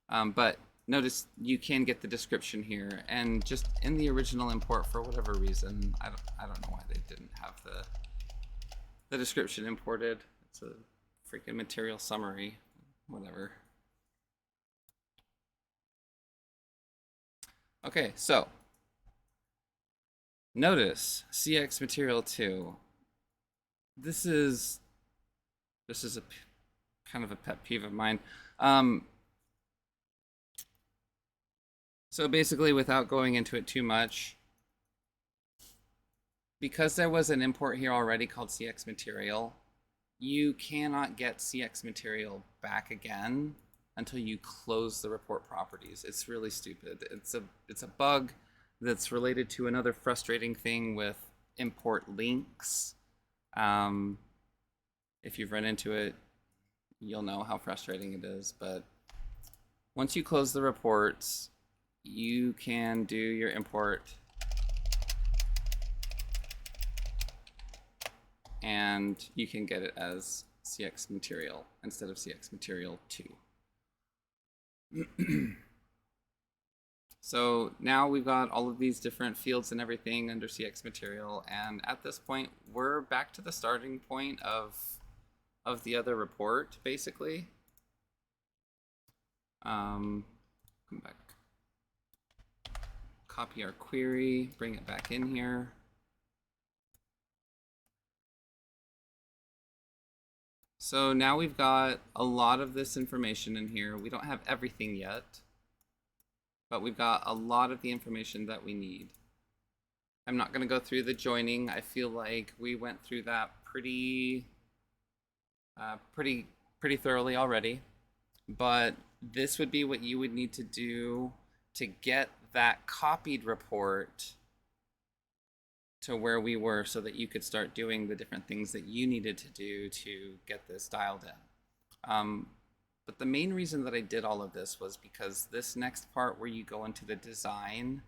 But notice you can get the description here, and just in the original import, for whatever reason, I don't know why they didn't have the description imported. It's a freaking material summary, whatever. Okay, so notice CxMaterial 2. This is a kind of a pet peeve of mine. So basically, without going into it too much, because there was an import here already called CxMaterial, you cannot get CxMaterial back again until you close the report properties. It's really stupid. It's a bug that's related to another frustrating thing with import links. If you've run into it, you'll know how frustrating it is. But once you close the reports, you can do your import and you can get it as CxMaterial instead of CxMaterial 2. So now we've got all of these different fields and everything under CxMaterial, and at this point we're back to the starting point of the other report, basically. Come back, copy our query, bring it back in here. So now we've got a lot of this information in here. We don't have everything yet, but we've got a lot of the information that we need. I'm not going to go through the joining. I feel like we went through that pretty thoroughly already, but this would be what you would need to do to get that copied report to where we were so that you could start doing the different things that you needed to do to get this dialed in. But the main reason that I did all of this was because this next part where you go into the design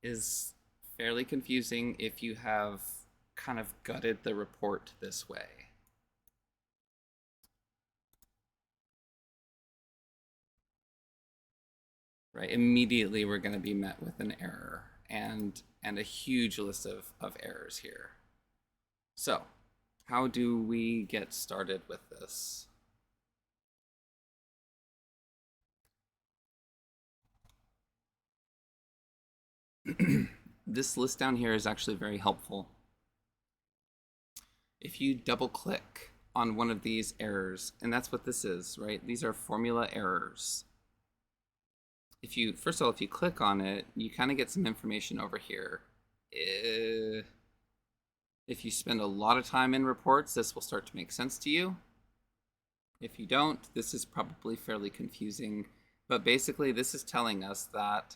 is fairly confusing if you have kind of gutted the report this way. Right, immediately we're going to be met with an error and a huge list of errors here. So how do we get started with this? This list down here is actually very helpful. If you double click on one of these errors, and that's what this is, right? These are formula errors. If you, first of all, if you click on it, you kind of get some information over here. If you spend a lot of time in reports, this will start to make sense to you. If you don't, this is probably fairly confusing. But basically, this is telling us that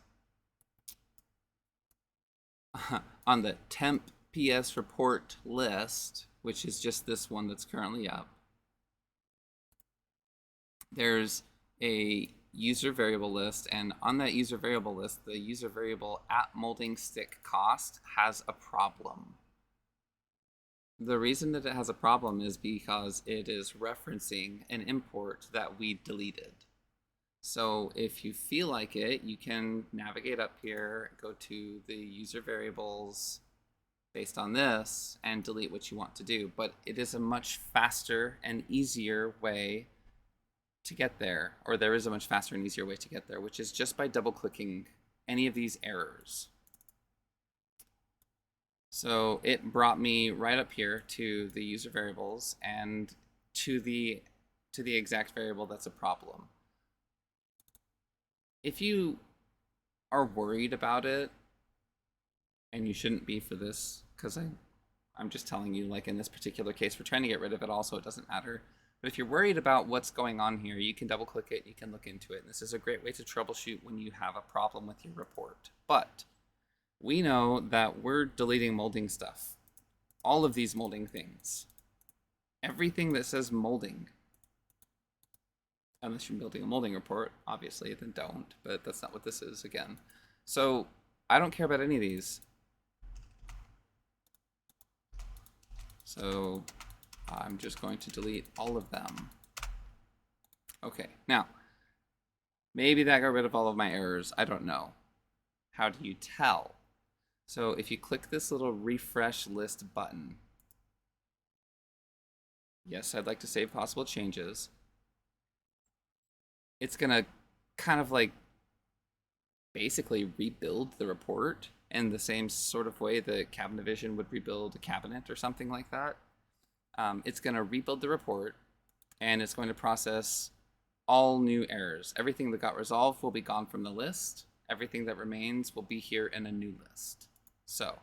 on the temp PS report list, which is just this one that's currently up, there's a user variable list, and on that user variable list, the user variable @moldingstick_cost has a problem. The reason that it has a problem is because it is referencing an import that we deleted. So if you feel like it, you can navigate up here, go to the user variables based on this, and delete what you want to do. But it is a much faster and easier way to get there, or there is a much faster and easier way to get there, which is just by double clicking any of these errors. So it brought me right up here to the user variables and to the exact variable that's a problem. If you are worried about it, and you shouldn't be for this, because I'm just telling you, like in this particular case, we're trying to get rid of it all, so it doesn't matter. But if you're worried about what's going on here, you can double click it, you can look into it. And this is a great way to troubleshoot when you have a problem with your report. But we know that we're deleting molding stuff. All of these molding things. Everything that says molding. Unless you're building a molding report, obviously, then don't. But that's not what this is, again. So I don't care about any of these. So I'm just going to delete all of them. Okay, now, maybe that got rid of all of my errors. I don't know. How do you tell? So if you click this little refresh list button, yes, I'd like to save possible changes. It's gonna kind of like basically rebuild the report in the same sort of way that Cabinet Vision would rebuild a cabinet or something like that. It's gonna rebuild the report, and it's going to process all new errors. Everything that got resolved will be gone from the list. Everything that remains will be here in a new list. So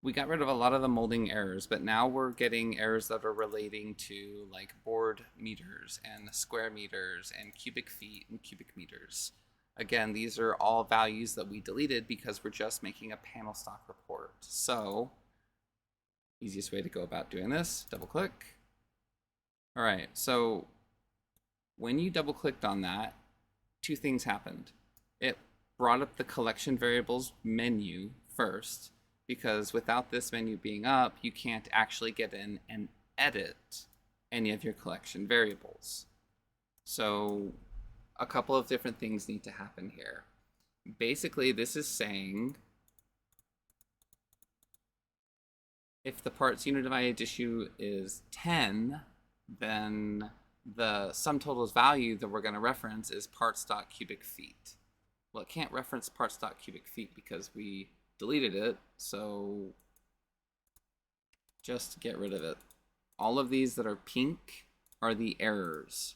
we got rid of a lot of the molding errors, but now we're getting errors that are relating to like board meters and square meters and cubic feet and cubic meters. Again, these are all values that we deleted because we're just making a panel stock report. So easiest way to go about doing this, double click. All right, so when you double clicked on that, two things happened. It brought up the collection variables menu first, because without this menu being up, you can't actually get in and edit any of your collection variables. So a couple of different things need to happen here. Basically, this is saying if the parts unit divided issue is 10, then the sum totals value that we're going to reference is parts.cubic feet. Well, it can't reference parts.cubic feet because we deleted it, so just get rid of it. All of these that are pink are the errors.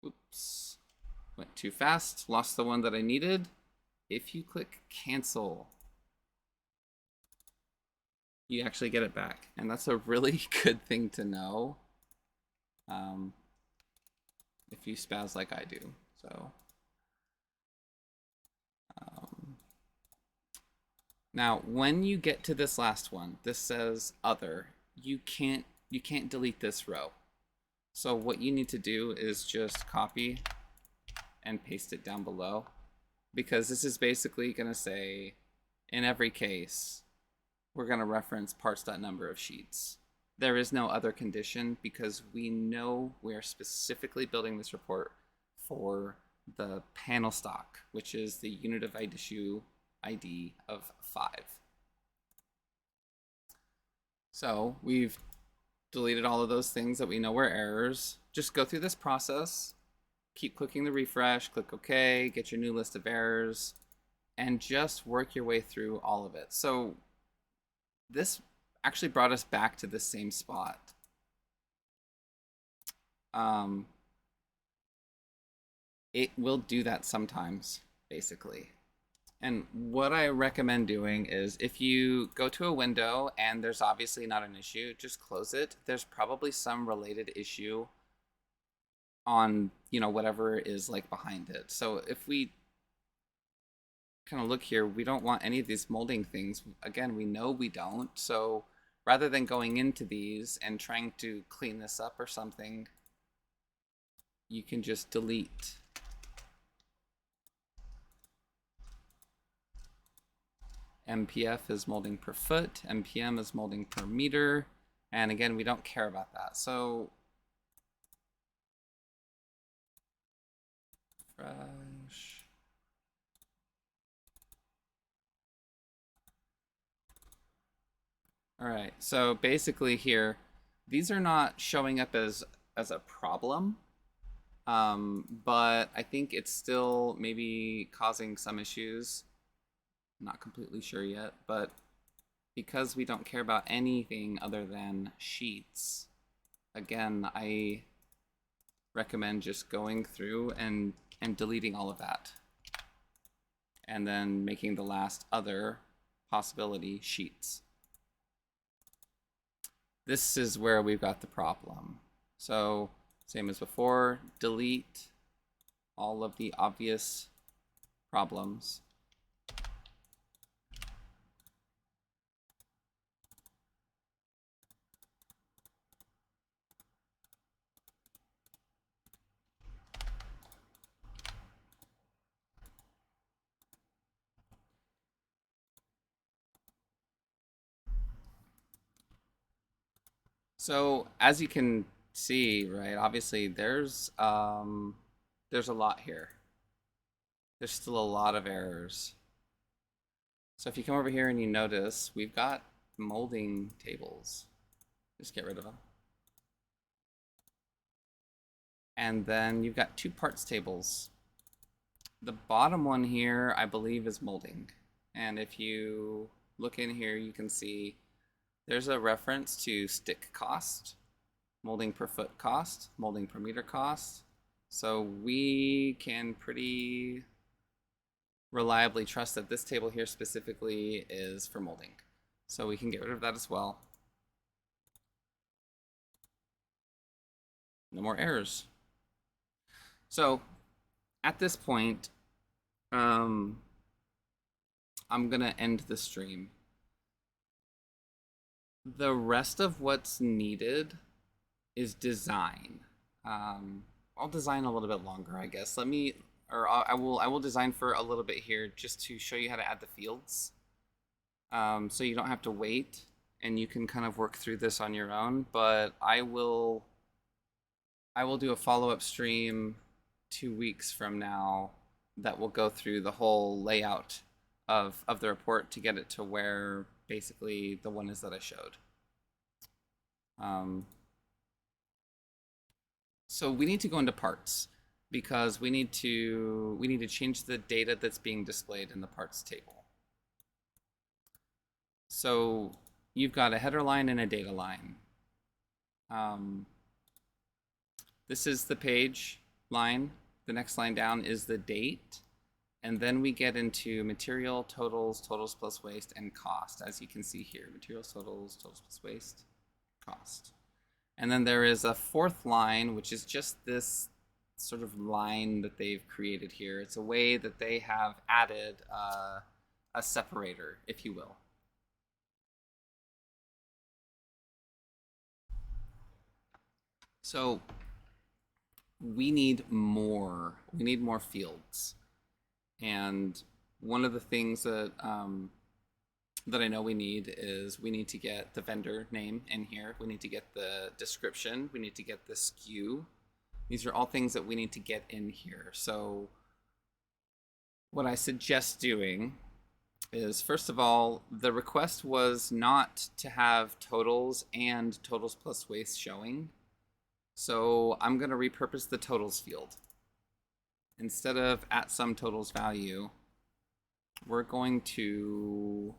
Oops, went too fast, lost the one that I needed. If you click cancel, you actually get it back, and that's a really good thing to know if you spaz like I do. So now when you get to this last one, this says other, you can't delete this row. So what you need to do is just copy and paste it down below, because this is basically going to say, in every case, we're going to reference parts.number of sheets. There is no other condition because we know we are specifically building this report for the panel stock, which is the unit of issue ID of 5. So we've deleted all of those things that we know were errors. Just go through this process, keep clicking the refresh, click OK, get your new list of errors, and just work your way through all of it. So this actually brought us back to the same spot. It will do that sometimes, basically. And what I recommend doing is, if you go to a window and there's obviously not an issue, just close it. There's probably some related issue on, whatever is like behind it. So if we kind of look here, we don't want any of these molding things. Again, we know we don't. So rather than going into these and trying to clean this up or something, you can just delete. MPF is molding per foot, MPM is molding per meter, and again, we don't care about that. So refresh. All right, so basically here, these are not showing up as a problem, but I think it's still maybe causing some issues. Not completely sure yet, but because we don't care about anything other than sheets, again, I recommend just going through and deleting all of that, and then making the last other possibility sheets. This is where we've got the problem. So same as before, delete all of the obvious problems. So as you can see, right, obviously there's a lot here. There's still a lot of errors. So if you come over here and you notice, we've got molding tables. Just get rid of them. And then you've got 2 parts tables. The bottom one here, I believe, is molding. And if you look in here, you can see there's a reference to stick cost, molding per foot cost, molding per meter cost. So we can pretty reliably trust that this table here specifically is for molding. So we can get rid of that as well. No more errors. So at this point, I'm gonna end the stream. The rest of what's needed is design. I'll design a little bit longer, I guess. I will design for a little bit here just to show you how to add the fields. So you don't have to wait and you can kind of work through this on your own, but I will do a follow-up stream 2 weeks from now that will go through the whole layout of the report to get it to where basically the one is that I showed. So we need to go into parts because we need to change the data that's being displayed in the parts table. So you've got a header line and a data line. This is the page line. The next line down is the date. And then we get into material, totals, totals plus waste, and cost, as you can see here. Materials, totals, totals plus waste, cost. And then there is a 4th line, which is just this sort of line that they've created here. It's a way that they have added a separator, if you will. So we need more. We need more fields. And one of the things that that I know we need is we need to get the vendor name in here. We need to get the description. We need to get the SKU. These are all things that we need to get in here. So what I suggest doing is, first of all, the request was not to have totals and totals plus waste showing. So I'm going to repurpose the totals field. Instead of @SumTotals value, we're going to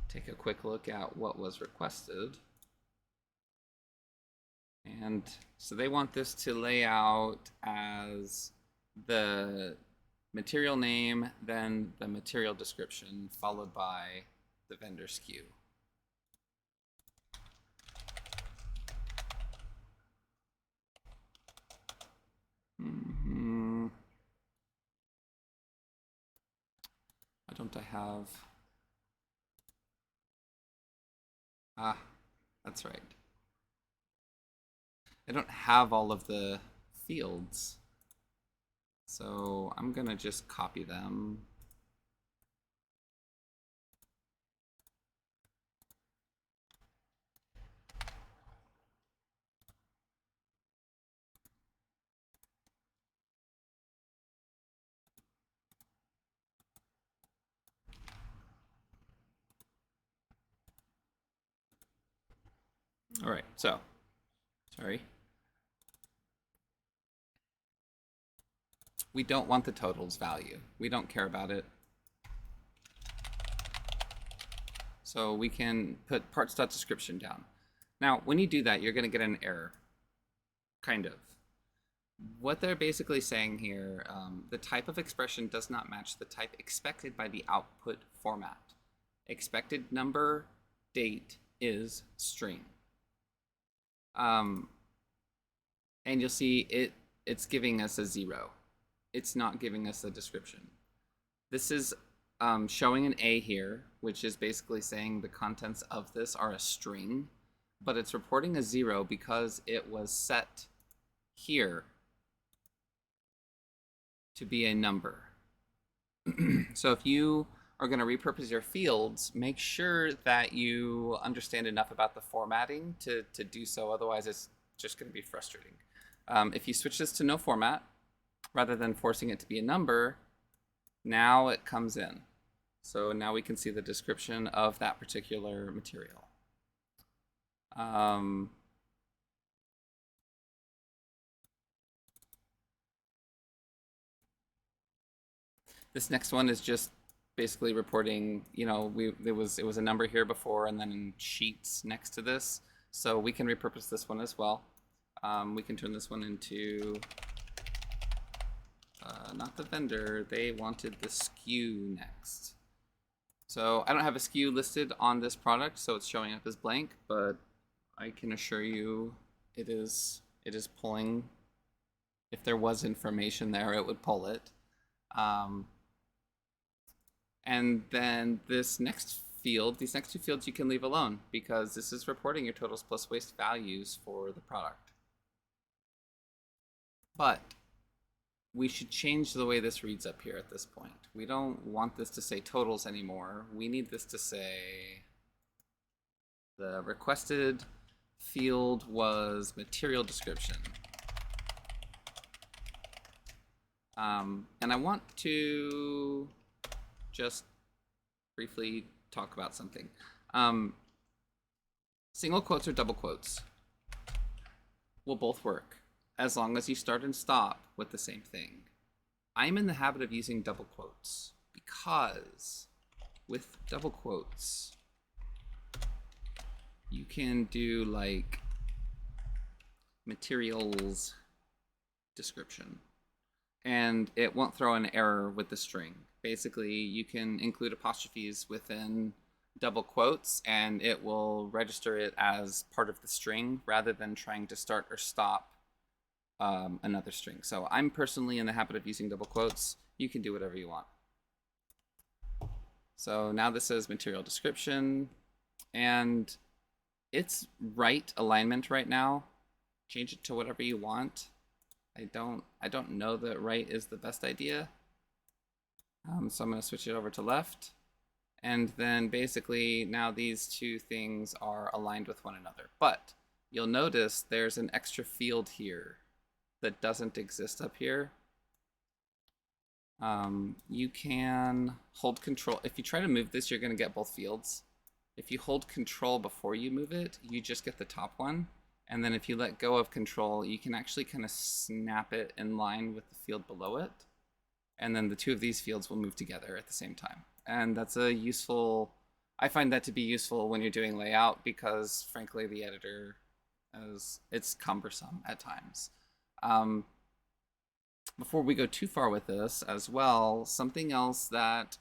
take a quick look at what was requested. And so they want this to lay out as the material name, then the material description, followed by the vendor SKU. Why don't I have... Ah, that's right. I don't have all of the fields. So I'm gonna just copy them. All right, so, sorry. We don't want the totals value. We don't care about it. So we can put parts.description down. Now, when you do that, you're going to get an error, kind of. What they're basically saying here, the type of expression does not match the type expected by the output format. Expected number date is string. And you'll see it's giving us a 0. It's not giving us a description. This is showing an A here, which is basically saying the contents of this are a string, but it's reporting a 0 because it was set here to be a number. So if you are going to repurpose your fields, make sure that you understand enough about the formatting to do so. Otherwise, it's just going to be frustrating. If you switch this to no format, rather than forcing it to be a number, now it comes in. So now we can see the description of that particular material. This next one is just basically reporting, you know, it was a number here before and then in sheets next to this. So we can repurpose this one as well. We can turn this one into not the vendor, they wanted the SKU next. So I don't have a SKU listed on this product, so it's showing up as blank, but I can assure you it is pulling. If there was information there, it would pull it. And then this next field, these next two fields you can leave alone because this is reporting your totals plus waste values for the product. But we should change the way this reads up here at this point. We don't want this to say totals anymore. We need this to say the requested field was material description. And I want to just briefly talk about something. Single quotes or double quotes will both work, as long as you start and stop with the same thing. I'm in the habit of using double quotes because with double quotes, you can do like materials description, and it won't throw an error with the string. Basically, you can include apostrophes within double quotes, and it will register it as part of the string rather than trying to start or stop another string. So I'm personally in the habit of using double quotes. You can do whatever you want. So now this says material description, and it's right alignment right now. Change it to whatever you want. I don't know that right is the best idea. So I'm going to switch it over to left. And then basically now these two things are aligned with one another. But you'll notice there's an extra field here that doesn't exist up here. You can hold control. If you try to move this, you're going to get both fields. If you hold control before you move it, you just get the top one. And then if you let go of control, you can actually kind of snap it in line with the field below it. And then the two of these fields will move together at the same time. And that's a useful, I find that to be useful when you're doing layout because frankly, the editor, it's cumbersome at times. Before we go too far with this as well, something else that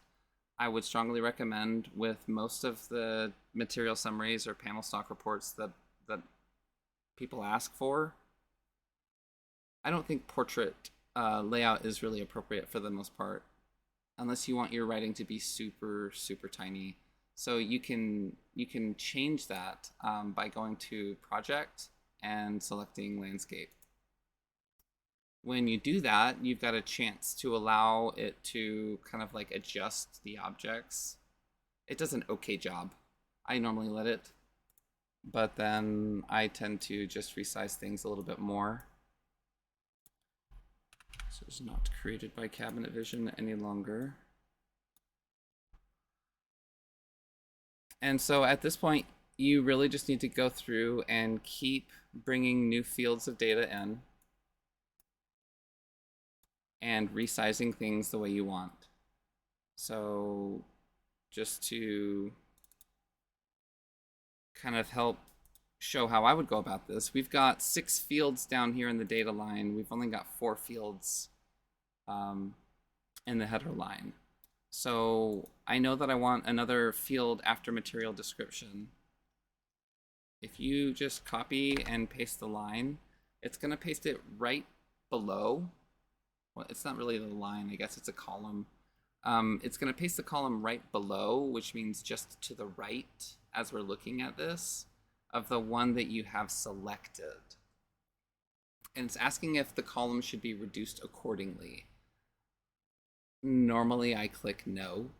I would strongly recommend with most of the material summaries or panel stock reports that people ask for, I don't think portrait layout is really appropriate for the most part, unless you want your writing to be super, super tiny. So you can change that by going to Project and selecting Landscape. When you do that, you've got a chance to allow it to kind of like adjust the objects. It does an okay job. I normally let it, but then I tend to just resize things a little bit more. So it's not created by Cabinet Vision any longer. And so at this point, you really just need to go through and keep bringing new fields of data in and resizing things the way you want. So just to kind of help show how I would go about this, we've got 6 fields down here in the data line. We've only got 4 fields in the header line. So I know that I want another field after material description. If you just copy and paste the line, it's going to paste it right below. Well, it's not really the line, I guess it's a column. It's going to paste the column right below, which means just to the right, as we're looking at this, of the one that you have selected. And it's asking if the column should be reduced accordingly. Normally I click no,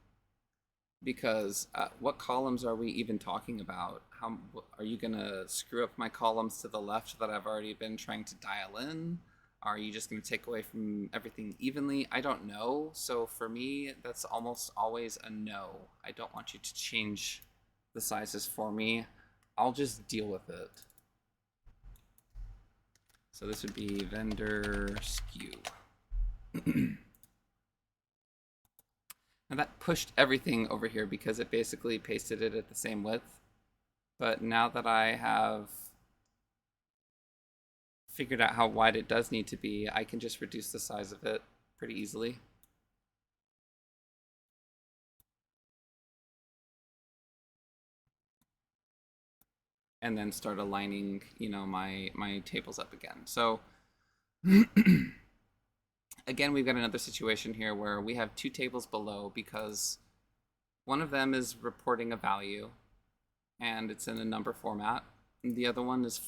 because what columns are we even talking about? How are you going to screw up my columns to the left that I've already been trying to dial in? Are you just going to take away from everything evenly? I don't know. So for me, that's almost always a no. I don't want you to change the sizes for me. I'll just deal with it. So this would be vendor SKU. Now that pushed everything over here because it basically pasted it at the same width. But now that I have figured out how wide it does need to be, I can just reduce the size of it pretty easily. And then start aligning, my tables up again. So again, we've got another situation here where we have 2 tables below because one of them is reporting a value and it's in a number format. And the other one is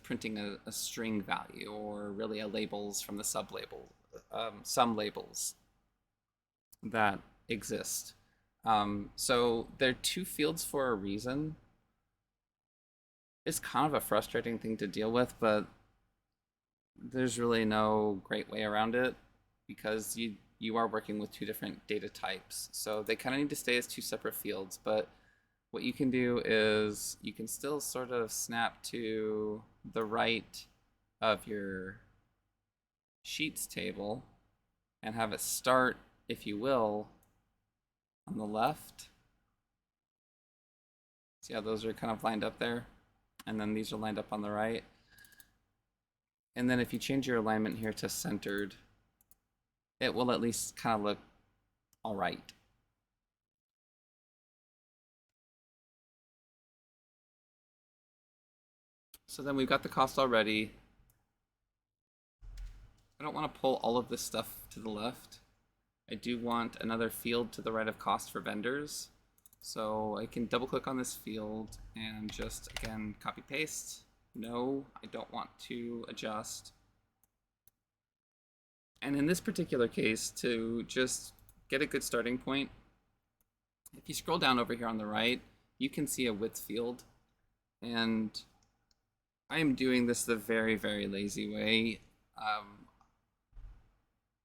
printing a string value, or really a labels from the sublabel, some labels that exist. So they're 2 fields for a reason. It's kind of a frustrating thing to deal with, but there's really no great way around it because you are working with 2 different data types. So they kind of need to stay as 2 separate fields, but what you can do is you can still sort of snap to the right of your sheets table and have it start, if you will, on the left. See how those are kind of lined up there? And then these are lined up on the right. And then if you change your alignment here to centered, it will at least kind of look all right. So then we've got the cost already. I don't want to pull all of this stuff to the left. I do want another field to the right of cost for vendors. So I can double click on this field and just, again, copy paste. No, I don't want to adjust. And in this particular case, to just get a good starting point, if you scroll down over here on the right, you can see a width field. And I am doing this the very, very lazy way.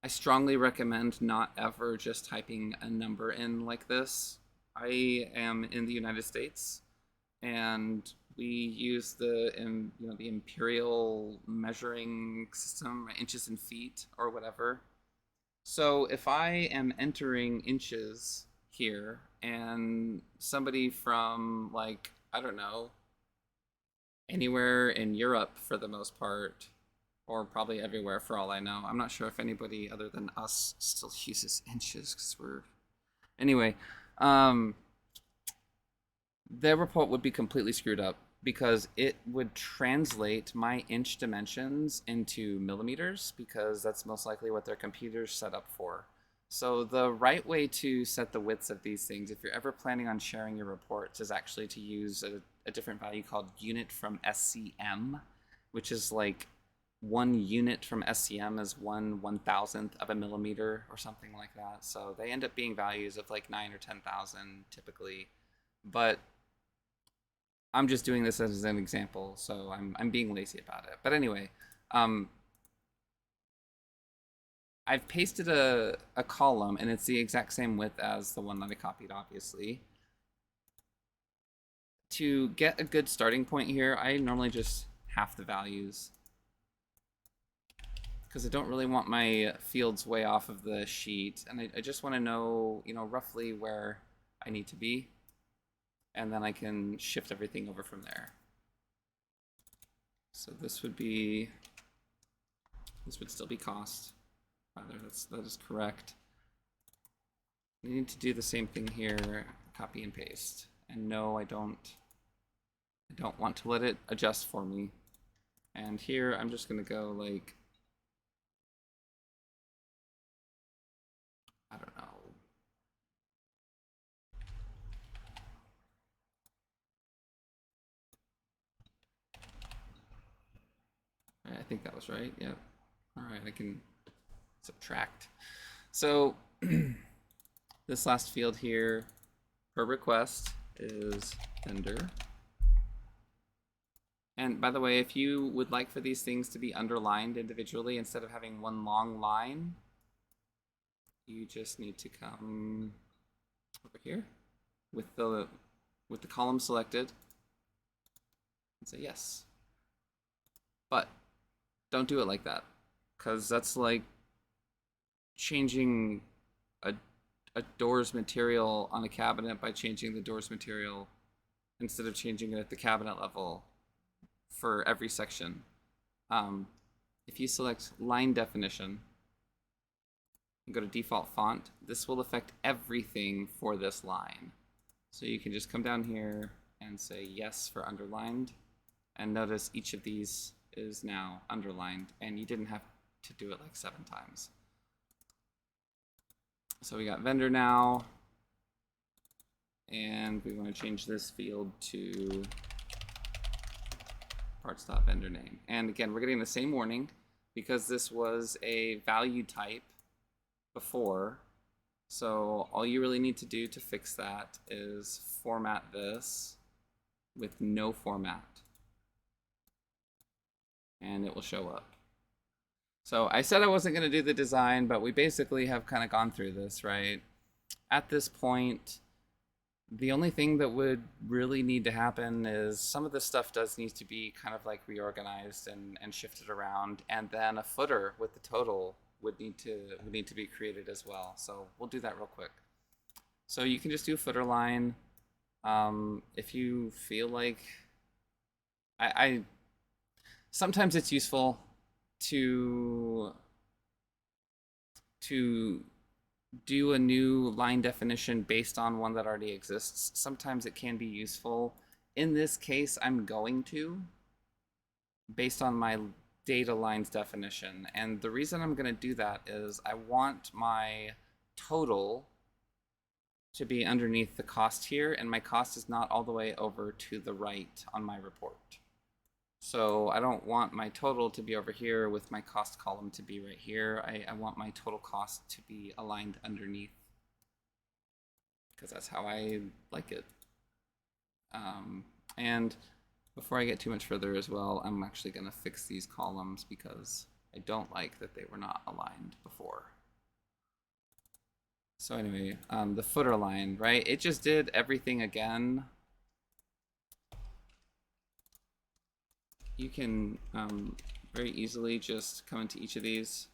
I strongly recommend not ever just typing a number in like this. I am in the United States, and we use the the imperial measuring system, inches and feet or whatever. So if I am entering inches here, and somebody from, like, I don't know, anywhere in Europe for the most part, or probably everywhere for all I know. I'm not sure if anybody other than us still uses inches because we're anyway. Um, their report would be completely screwed up because it would translate my inch dimensions into millimeters because that's most likely what their computer's set up for. So the right way to set the widths of these things, if you're ever planning on sharing your reports, is actually to use a different value called unit from SCM, which is like 1 unit from SCM is 1/1000th of a millimeter or something like that. So they end up being values of like 9 or 10,000 typically. But I'm just doing this as an example, so I'm being lazy about it. But anyway, I've pasted a column, and it's the exact same width as the one that I copied, obviously. To get a good starting point here, I normally just half the values, because I don't really want my fields way off of the sheet, and I just want to know, roughly where I need to be, and then I can shift everything over from there. So this would still be cost. Rather, that is correct. I need to do the same thing here, copy and paste. And no, I don't want to let it adjust for me. And here I'm just gonna go like, I don't know. I think that was right. Yep. All right, I can subtract. So this last field here per request is vendor. And by the way, if you would like for these things to be underlined individually instead of having one long line, you just need to come over here with the column selected and say yes. But don't do it like that, because that's like changing a door's material on a cabinet by changing the door's material instead of changing it at the cabinet level for every section. If you select line definition and go to default font, this will affect everything for this line. So you can just come down here and say yes for underlined, and notice each of these is now underlined, and you didn't have to do it like 7 times. So we got vendor now, and we want to change this field to parts.vendor name. And again, we're getting the same warning because this was a value type before. So all you really need to do to fix that is format this with no format, and it will show up. So I said I wasn't going to do the design, but we basically have kind of gone through this, right? At this point, the only thing that would really need to happen is some of this stuff does need to be kind of like reorganized and shifted around, and then a footer with the total would need to be created as well. So we'll do that real quick. So you can just do a footer line. If you feel like I sometimes it's useful to do a new line definition based on one that already exists. Sometimes it can be useful. In this case, I'm going to, based on my data lines definition. And the reason I'm going to do that is I want my total to be underneath the cost here, and my cost is not all the way over to the right on my report. So I don't want my total to be over here with my cost column to be right here. I want my total cost to be aligned underneath, because that's how I like it. And before I get too much further as well, I'm actually going to fix these columns because I don't like that they were not aligned before. So anyway, the footer line, right? It just did everything again. You can very easily just come into each of these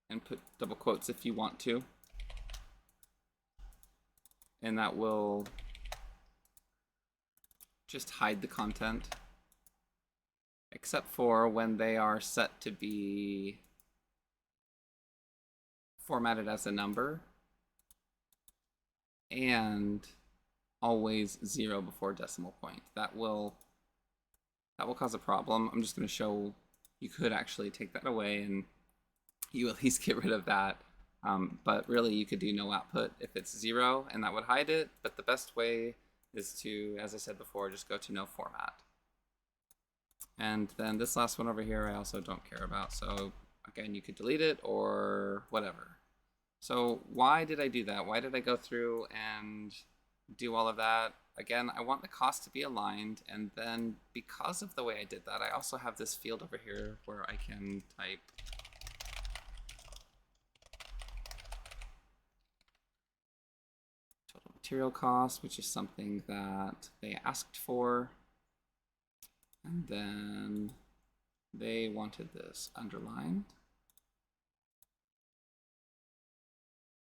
and put double quotes if you want to. And that will just hide the content, except for when they are set to be formatted as a number and always 0 before decimal point. That will cause a problem. I'm just going to show you could actually take that away and you at least get rid of that. But really you could do no output if it's 0 and that would hide it. But the best way is to, as I said before, just go to no format. And then this last one over here I also don't care about. So again, you could delete it or whatever. So why did I do that? Why did I go through and do all of that? Again, I want the cost to be aligned, and then because of the way I did that, I also have this field over here where I can type total material cost, which is something that they asked for, and then they wanted this underlined,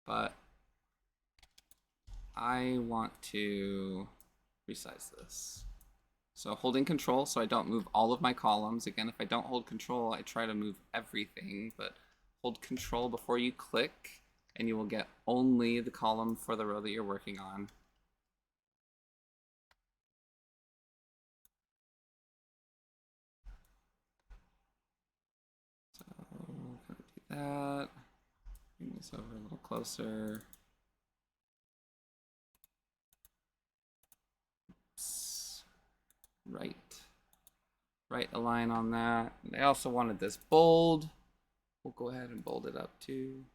but I want to resize this. So holding control so I don't move all of my columns. Again, if I don't hold control, I try to move everything, but hold control before you click and you will get only the column for the row that you're working on. So I'm gonna do that. Bring this over a little closer. Right align on that. They also wanted this bold. We'll go ahead and bold it up too.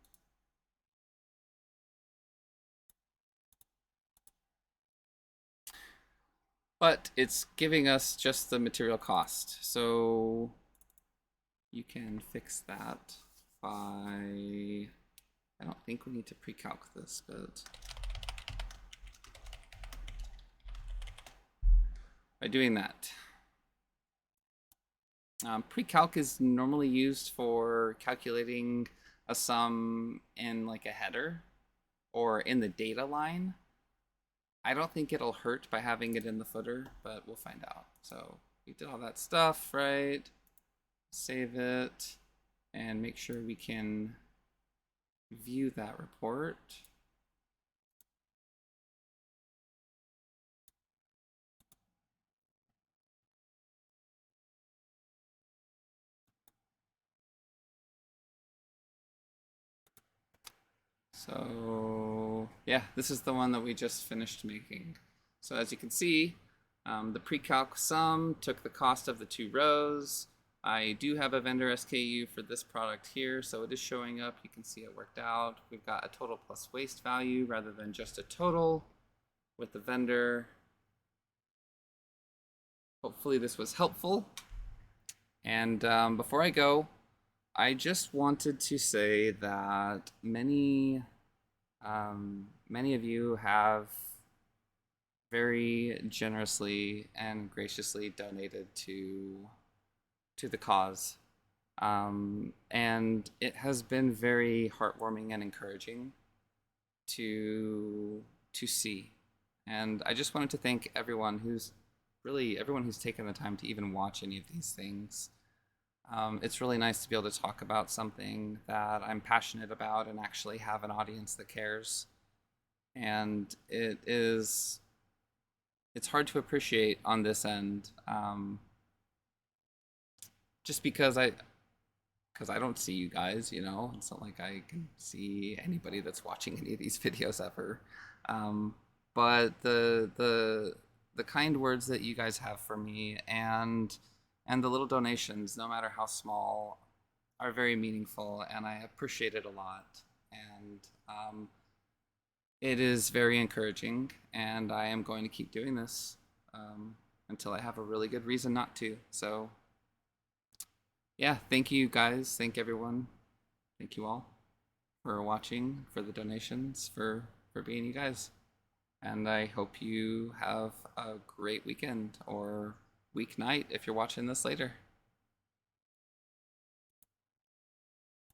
But it's giving us just the material cost. So you can fix that by, I don't think we need to pre-calc this, but by doing that. Pre-calc is normally used for calculating a sum in like a header or in the data line. I don't think it'll hurt by having it in the footer, but we'll find out. So we did all that stuff, right? Save it and make sure we can view that report. So yeah, this is the one that we just finished making. So as you can see, the pre-calc sum took the cost of the 2 rows. I do have a vendor SKU for this product here, so it is showing up. You can see it worked out. We've got a total plus waste value rather than just a total with the vendor. Hopefully this was helpful. And before I go, I just wanted to say that many of you have very generously and graciously donated to the cause. And it has been very heartwarming and encouraging to see. And I just wanted to thank everyone who's taken the time to even watch any of these things. It's really nice to be able to talk about something that I'm passionate about and actually have an audience that cares. And it's hard to appreciate on this end, just because I don't see you guys, you know. It's not like I can see anybody that's watching any of these videos ever. But the the kind words that you guys have for me, and the little donations, no matter how small, are very meaningful, and I appreciate it a lot. And it is very encouraging, and I am going to keep doing this until I have a really good reason not to. So, yeah, thank you guys. Thank everyone. Thank you all for watching, for the donations, for being you guys. And I hope you have a great weekend or weeknight if you're watching this later.